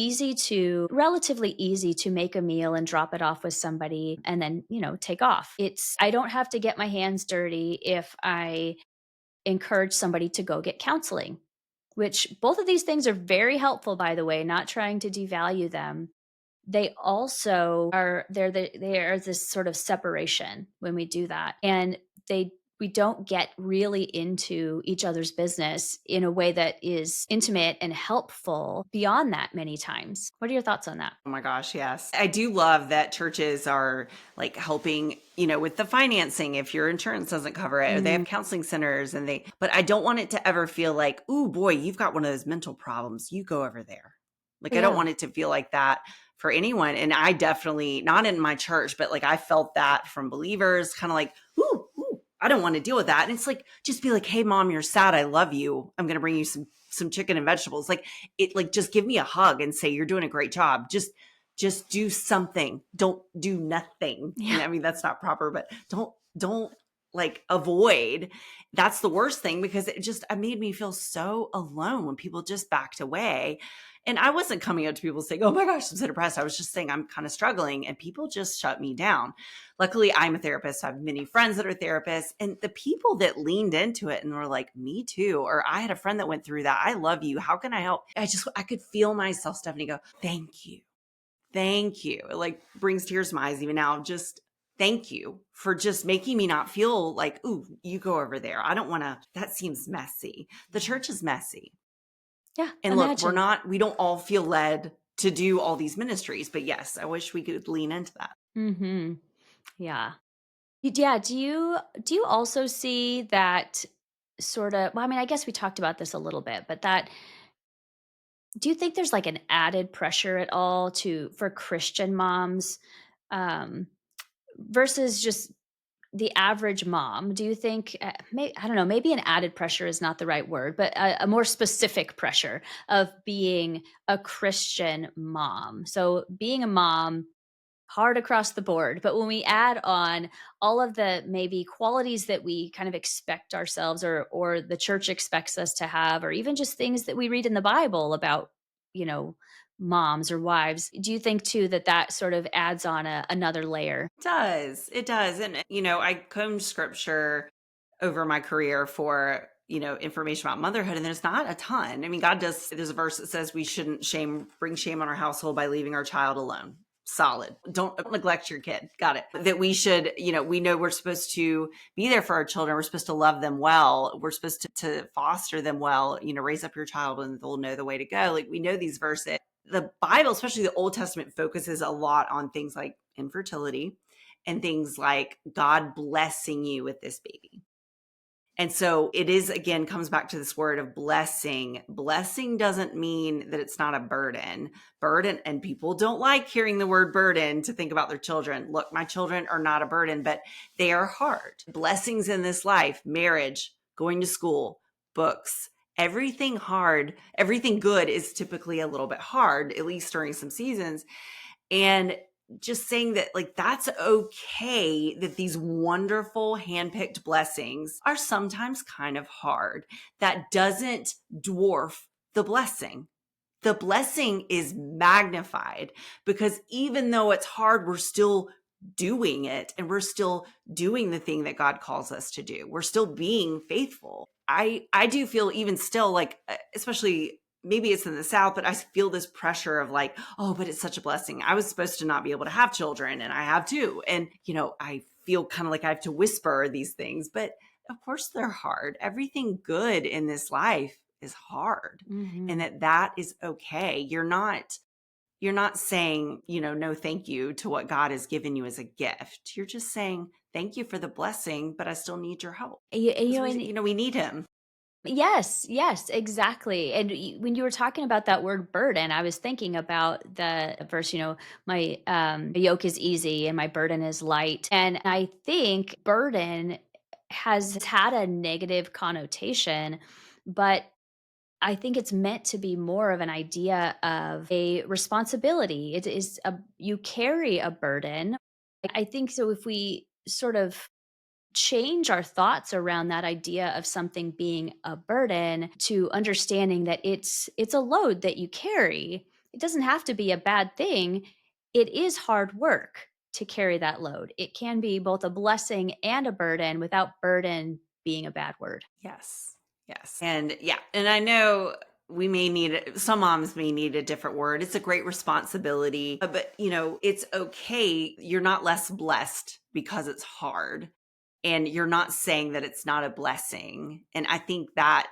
[SPEAKER 1] relatively easy to make a meal and drop it off with somebody and then, take off. I don't have to get my hands dirty if I encourage somebody to go get counseling, which both of these things are very helpful, by the way, not trying to devalue them. They also are, they are this sort of separation when we do that. And we don't get really into each other's business in a way that is intimate and helpful beyond that many times. What are your thoughts on that?
[SPEAKER 2] Oh my gosh, yes. I do love that churches are like helping, with the financing if your insurance doesn't cover it, or they have counseling centers but I don't want it to ever feel like, "Ooh, boy, you've got one of those mental problems. You go over there." Like, I don't want it to feel like that for anyone. And I definitely, not in my church, but like I felt that from believers, kind of like, ooh, I don't want to deal with that. And it's like, just be like, "Hey mom, you're sad. I love you. I'm going to bring you some chicken and vegetables." Like just give me a hug and say, "You're doing a great job." Just do something. Don't do nothing.
[SPEAKER 1] Yeah.
[SPEAKER 2] And I mean, that's not proper, but don't like avoid. That's the worst thing, because it made me feel so alone when people just backed away. And I wasn't coming up to people saying, "Oh my gosh, I'm so depressed." I was just saying I'm kind of struggling, and people just shut me down. Luckily, I'm a therapist. I have many friends that are therapists, and the people that leaned into it and were like, "Me too," or "I had a friend that went through that. I love you. How can I help?" I could feel myself, Stephanie, go, "Thank you. Thank you." It like brings tears to my eyes even now. Just thank you for just making me not feel like, "Ooh, you go over there. I don't want to, that seems messy." The church is messy.
[SPEAKER 1] Yeah.
[SPEAKER 2] And look, we don't all feel led to do all these ministries, but yes, I wish we could lean into that.
[SPEAKER 1] Mm-hmm. Yeah. Yeah. Do you also see that sort of, well, I mean, I guess we talked about this a little bit, but do you think there's like an added pressure at all for Christian moms, um, versus just the average mom? Do you think, I don't know, maybe an added pressure is not the right word, but a more specific pressure of being a Christian mom? So being a mom, hard across the board. But when we add on all of the maybe qualities that we kind of expect ourselves, or the church expects us to have, or even just things that we read in the Bible about, you know, moms or wives, do you think too that sort of adds on another layer?
[SPEAKER 2] It does. And, I combed scripture over my career for, information about motherhood. And there's not a ton. I mean, there's a verse that says we shouldn't bring shame on our household by leaving our child alone. Solid. Don't neglect your kid. Got it. That we should, we know we're supposed to be there for our children. We're supposed to love them well. We're supposed to foster them well, raise up your child and they'll know the way to go. Like, we know these verses. The Bible, especially the Old Testament, focuses a lot on things like infertility and things like God blessing you with this baby. And so it is, again, comes back to this word of blessing. Blessing doesn't mean that it's not a burden. And people don't like hearing the word burden to think about their children. Look, my children are not a burden, but they are hard. Blessings in this life, marriage, going to school, books, everything hard, everything good is typically a little bit hard, at least during some seasons. And just saying that, like, that's okay, that these wonderful handpicked blessings are sometimes kind of hard. That doesn't dwarf the blessing. The blessing is magnified, because even though it's hard, we're still doing it, and we're still doing the thing that God calls us to do. We're still being faithful. I do feel even still, like, especially maybe it's in the South, but I feel this pressure of like, "Oh, but it's such a blessing. I was supposed to not be able to have children, and I have too." And, I feel kind of like I have to whisper these things, but of course they're hard. Everything good in this life is hard, and that is okay. You're not saying, "No, thank you" to what God has given you as a gift. You're just saying, "Thank you for the blessing, but I still need your help." We need him.
[SPEAKER 1] Yes, yes, exactly. And when you were talking about that word burden, I was thinking about the verse, my yoke is easy and my burden is light. And I think burden has had a negative connotation, but I think it's meant to be more of an idea of a responsibility. It is you carry a burden. I think so. If we sort of change our thoughts around that idea of something being a burden to understanding that it's a load that you carry, it doesn't have to be a bad thing. It is hard work to carry that load. It can be both a blessing and a burden without burden being a bad word.
[SPEAKER 2] Yes. Yes. And yeah. And I know some moms may need a different word. It's a great responsibility, but it's okay. You're not less blessed because it's hard. and you're not saying that it's not a blessing. And I think that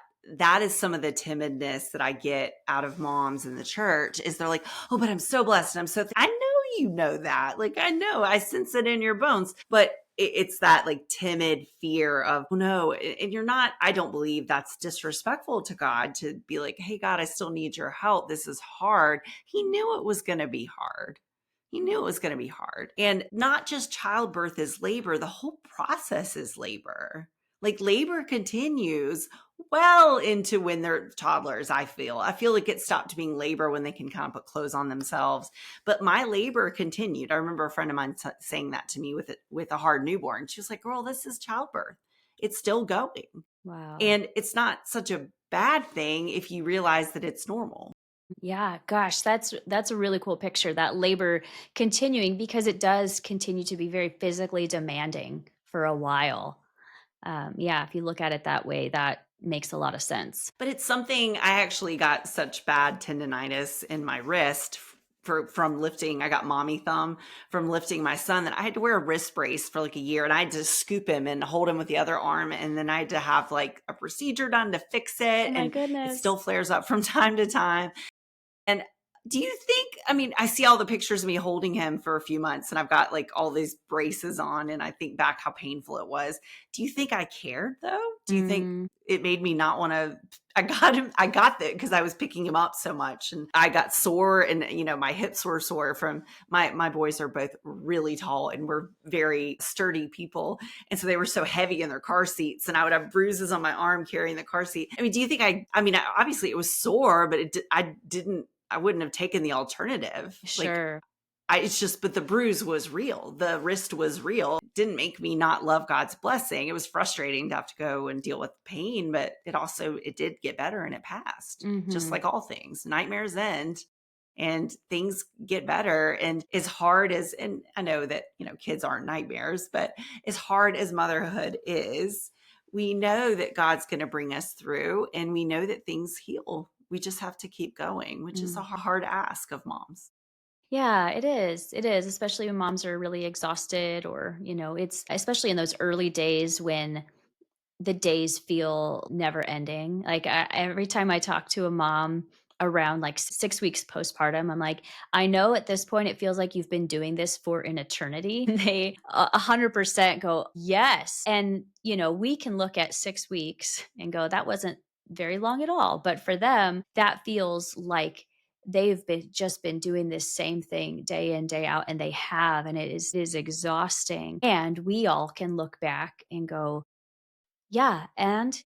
[SPEAKER 2] is some of the timidness that I get out of moms in the church is they're like, oh, but I'm so blessed. And I'm so, I know you know that. Like, I know, I sense it in your bones, but it's that like timid fear of, oh, no, and you're not, I don't believe that's disrespectful to God to be like, hey, God, I still need your help. This is hard. He knew it was going to be hard. He knew it was going to be hard. And not just childbirth is labor, the whole process is labor. Like labor continues well into when they're toddlers, I feel like it stopped being labor when they can kind of put clothes on themselves. But my labor continued. I remember a friend of mine saying that to me with a hard newborn. She was like, girl, this is childbirth. It's still going.
[SPEAKER 1] Wow.
[SPEAKER 2] And it's not such a bad thing if you realize that it's normal.
[SPEAKER 1] Yeah, gosh, that's a really cool picture, that labor continuing, because it does continue to be very physically demanding for a while. Yeah, if you look at it that way, that makes a lot of sense.
[SPEAKER 2] But it's something, I actually got such bad tendonitis in my wrist from lifting. I got mommy thumb from lifting my son that I had to wear a wrist brace for like a year, and I had to scoop him and hold him with the other arm. And then I had to have like a procedure done to fix it.
[SPEAKER 1] Oh my
[SPEAKER 2] And it
[SPEAKER 1] goodness.
[SPEAKER 2] still flares up from time to time. And do you think, I mean, I see all the pictures of me holding him for a few months and I've got like all these braces on and I think back how painful it was. Do you think I cared though? Do you think it made me not want to, I got that because I was picking him up so much and I got sore and, you know, my hips were sore from my boys are both really tall and we're very sturdy people. And so they were so heavy in their car seats and I would have bruises on my arm carrying the car seat. I mean, do you think obviously it was sore, but I wouldn't have taken the alternative.
[SPEAKER 1] Sure.
[SPEAKER 2] But the bruise was real. The wrist was real. It didn't make me not love God's blessing. It was frustrating to have to go and deal with pain, but it did get better and it passed. Just like all things, nightmares end and things get better. And as hard as, and I know that, you know, kids aren't nightmares, but as hard as motherhood is, we know that God's going to bring us through and we know that things heal. We just have to keep going, which is a hard ask of moms.
[SPEAKER 1] Yeah, it is. It is, especially when moms are really exhausted or, you know, it's especially in those early days when the days feel never ending. Like every time I talk to a mom around like 6 weeks postpartum, I'm like, I know at this point it feels like you've been doing this for an eternity. They 100% go, yes. And, you know, we can look at 6 weeks and go, that wasn't very long at all. But for them, that feels like they've been doing this same thing day in, day out, and they have, and it is exhausting. And we all can look back and go, yeah, and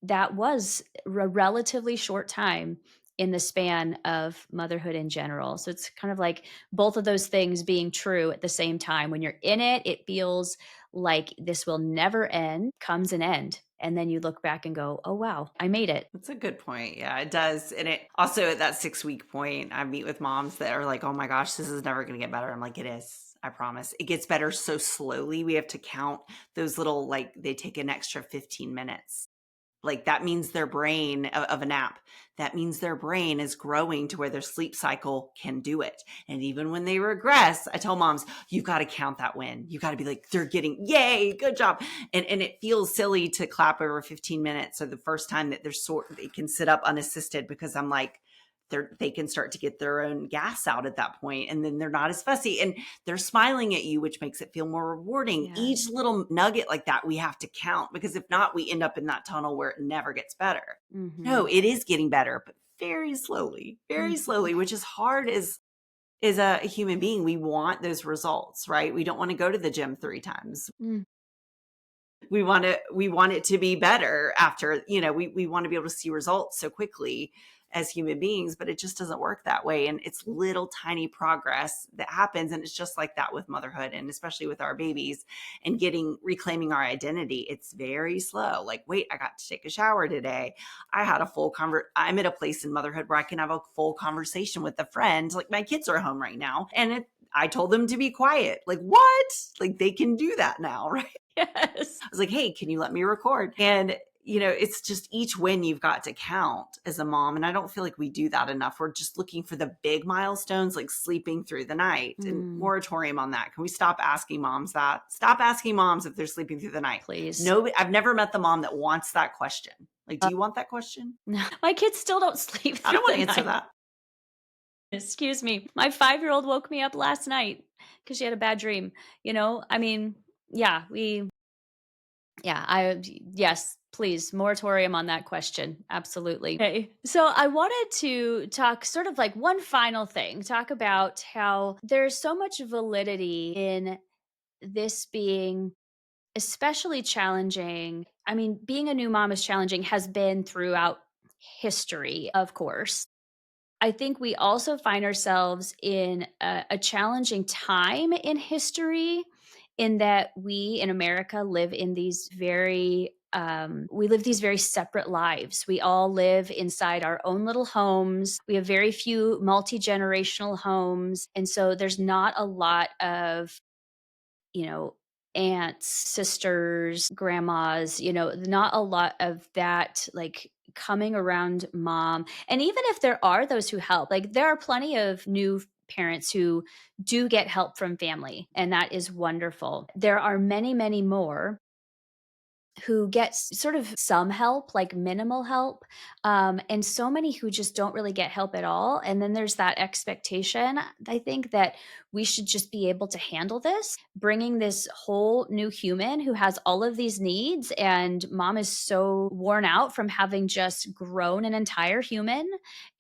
[SPEAKER 1] that was a relatively short time in the span of motherhood in general. So it's kind of like both of those things being true at the same time. When you're in it, it feels like this will never end, comes an end. And then you look back and go, oh, wow, I made it.
[SPEAKER 2] That's a good point. Yeah, it does. And it also at that 6 week point, I meet with moms that are like, oh my gosh, this is never going to get better. I'm like, it is. I promise. It gets better so slowly. We have to count those little, like, they take an extra 15 minutes. Like that means their brain of a nap, that means their brain is growing to where their sleep cycle can do it. And even when they regress, I tell moms, you've got to count that win. You've got to be like, they're getting, yay, good job. And it feels silly to clap over 15 minutes or the first time that they can sit up unassisted because I'm like, they can start to get their own gas out at that point, and then they're not as fussy and they're smiling at you, which makes it feel more rewarding.
[SPEAKER 1] Yeah.
[SPEAKER 2] Each little nugget like that we have to count, because if not, we end up in that tunnel where it never gets better. No, it is getting better, but very slowly, which is hard as a human being. We want those results, right? We don't want to go to the gym 3 times. We want it to be better after, you know, we want to be able to see results so quickly as human beings, but it just doesn't work that way. And it's little tiny progress that happens. And it's just like that with motherhood, and especially with our babies and reclaiming our identity. It's very slow. Like, wait, I got to take a shower today. I had I'm at a place in motherhood where I can have a full conversation with a friend. Like, my kids are home right now and I told them to be quiet. Like, what? Like, they can do that now, right?
[SPEAKER 1] Yes.
[SPEAKER 2] I was like, hey, can you let me record? And it's just each win you've got to count as a mom. And I don't feel like we do that enough. We're just looking for the big milestones, like sleeping through the night and moratorium on that. Can we stop asking moms that? Stop asking moms if they're sleeping through the night.
[SPEAKER 1] Please.
[SPEAKER 2] No, I've never met the mom that wants that question. Like, do you want that question?
[SPEAKER 1] No, my kids still don't sleep through
[SPEAKER 2] I don't want
[SPEAKER 1] the
[SPEAKER 2] to answer
[SPEAKER 1] night.
[SPEAKER 2] that.
[SPEAKER 1] Excuse me. My 5-year-old woke me up last night because she had a bad dream. I mean, yeah, yes, please, moratorium on that question. Absolutely. Okay. So I wanted to talk sort of like one final thing, talk about how there's so much validity in this being especially challenging. I mean, being a new mom is challenging, has been throughout history, of course. I think we also find ourselves in a challenging time in history, in that we in America live in these we live these very separate lives. We all live inside our own little homes. We have very few multi-generational homes. And so there's not a lot of, you know, aunts, sisters, grandmas, not a lot of that like coming around mom. And even if there are those who help, like there are plenty of new parents who do get help from family, and that is wonderful. There are many, many more who get sort of some help, like minimal help, and so many who just don't really get help at all. And then there's that expectation, I think, that we should just be able to handle this, bringing this whole new human who has all of these needs. And mom is so worn out from having just grown an entire human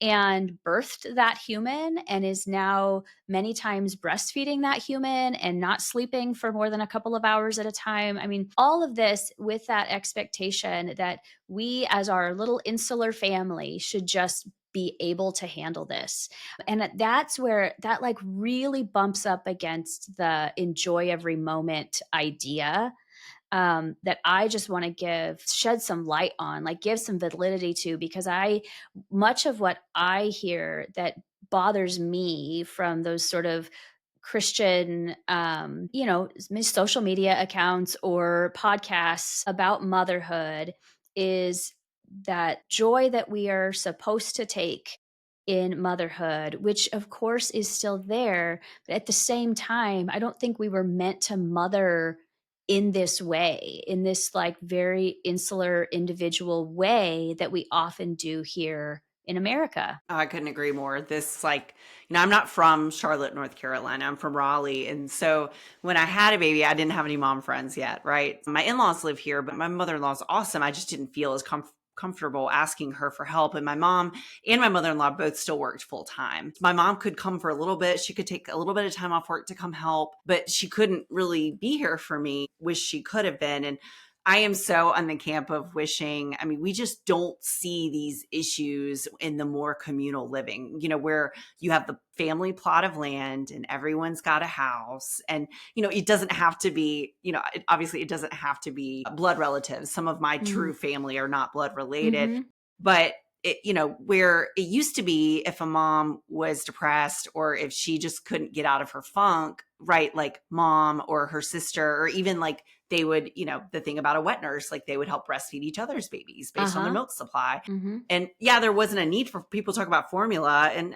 [SPEAKER 1] and birthed that human, and is now many times breastfeeding that human and not sleeping for more than a couple of hours at a time. I mean, all of this with that expectation that we, as our little insular family, should just be able to handle this. And that's where that like really bumps up against the enjoy every moment idea, that I just want to shed some light on, like give some validity to, because much of what I hear that bothers me from those sort of Christian, social media accounts or podcasts about motherhood is that joy that we are supposed to take in motherhood, which of course is still there. But at the same time, I don't think we were meant to mother in this way, in this like very insular individual way that we often do here in America.
[SPEAKER 2] Oh, I couldn't agree more. I'm not from Charlotte, North Carolina. I'm from Raleigh. And so when I had a baby, I didn't have any mom friends yet, right? My in-laws live here, but my mother-in-law is awesome. I just didn't feel as comfortable asking her for help. And my mom and my mother-in-law both still worked full time. My mom could come for a little bit. She could take a little bit of time off work to come help, but she couldn't really be here for me. Wish she could have been. And I am so on the camp of wishing, I mean, we just don't see these issues in the more communal living, where you have the family plot of land and everyone's got a house. And, it doesn't have to be, obviously it doesn't have to be blood relatives. Some of my true family are not blood related, but where it used to be, if a mom was depressed or if she just couldn't get out of her funk, right? Like mom or her sister, or even like they would, the thing about a wet nurse, like they would help breastfeed each other's babies based on their milk supply. And yeah, there wasn't a need for people to talk about formula and,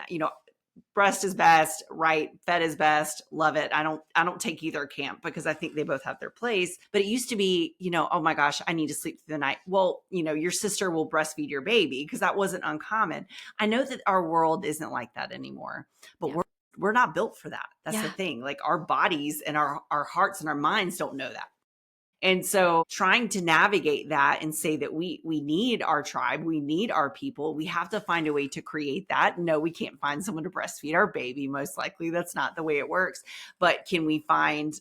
[SPEAKER 2] breast is best, right? Fed is best. Love it. I don't take either camp because I think they both have their place. But it used to be, oh my gosh, I need to sleep through the night. Well, your sister will breastfeed your baby, because that wasn't uncommon. I know that our world isn't like that anymore, but we're not built for that. That's the thing. Like our bodies and our hearts and our minds don't know that. And so trying to navigate that and say that we need our tribe, we need our people, we have to find a way to create that. No, we can't find someone to breastfeed our baby. Most likely that's not the way it works. But can we can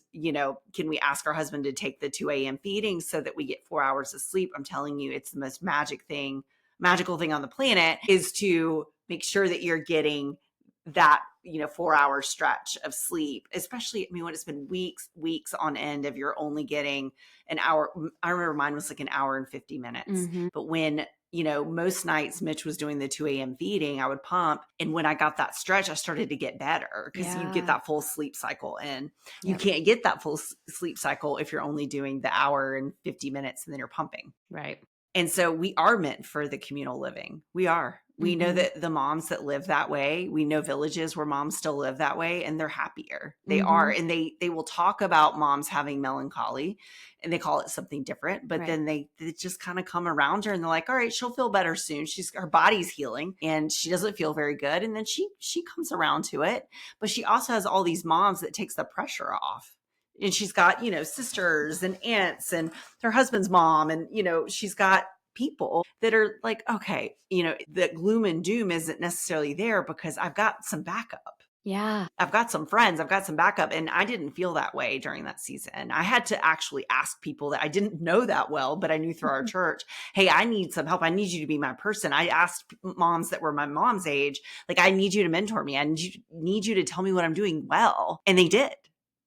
[SPEAKER 2] we ask our husband to take the 2 a.m. feeding so that we get 4 hours of sleep? I'm telling you, it's the most magical thing on the planet, is to make sure that you're getting that 4-hour stretch of sleep, especially, I mean, when it's been weeks on end of you're only getting an hour. I remember mine was like an hour and 50 minutes. But when, most nights Mitch was doing the 2 a.m. feeding, I would pump. And when I got that stretch, I started to get better, because you get that full sleep cycle in. You can't get that full sleep cycle if you're only doing the hour and 50 minutes and then you're pumping.
[SPEAKER 1] Right.
[SPEAKER 2] And so we are meant for the communal living. We are. We know
[SPEAKER 1] Mm-hmm.
[SPEAKER 2] that the moms that live that way, we know villages where moms still live that way, and they're happier. They are.
[SPEAKER 1] Mm-hmm.
[SPEAKER 2] And they will talk about moms having melancholy, and they call it something different, but
[SPEAKER 1] Right.
[SPEAKER 2] then they just kind of come around her and they're like, all right, she'll feel better soon. Her body's healing and she doesn't feel very good. And then she comes around to it. But she also has all these moms that takes the pressure off. And she's got, sisters and aunts and her husband's mom. And, she's got people that are like, okay, the gloom and doom isn't necessarily there because I've got some backup.
[SPEAKER 1] Yeah.
[SPEAKER 2] I've got some friends, I've got some backup. And I didn't feel that way during that season. I had to actually ask people that I didn't know that well, but I knew through our church, hey, I need some help. I need you to be my person. I asked moms that were my mom's age, like, I need you to mentor me. I need you to tell me what I'm doing well. And they did.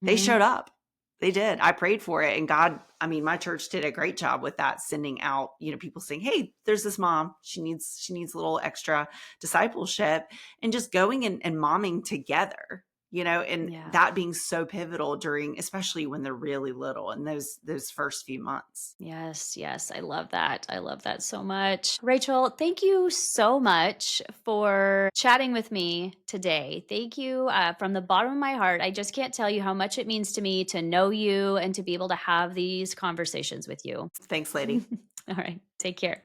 [SPEAKER 2] They
[SPEAKER 1] Mm-hmm.
[SPEAKER 2] showed up. They did. I prayed for it. And God, my church did a great job with that, sending out, people saying, hey, there's this mom. She needs a little extra discipleship, and just going and momming together, and
[SPEAKER 1] Yeah.
[SPEAKER 2] that being so pivotal during, especially when they're really little in those first few months.
[SPEAKER 1] Yes, yes. I love that. I love that so much. Rachel, thank you so much for chatting with me today. Thank you from the bottom of my heart. I just can't tell you how much it means to me to know you and to be able to have these conversations with you.
[SPEAKER 2] Thanks, lady.
[SPEAKER 1] All right. Take care.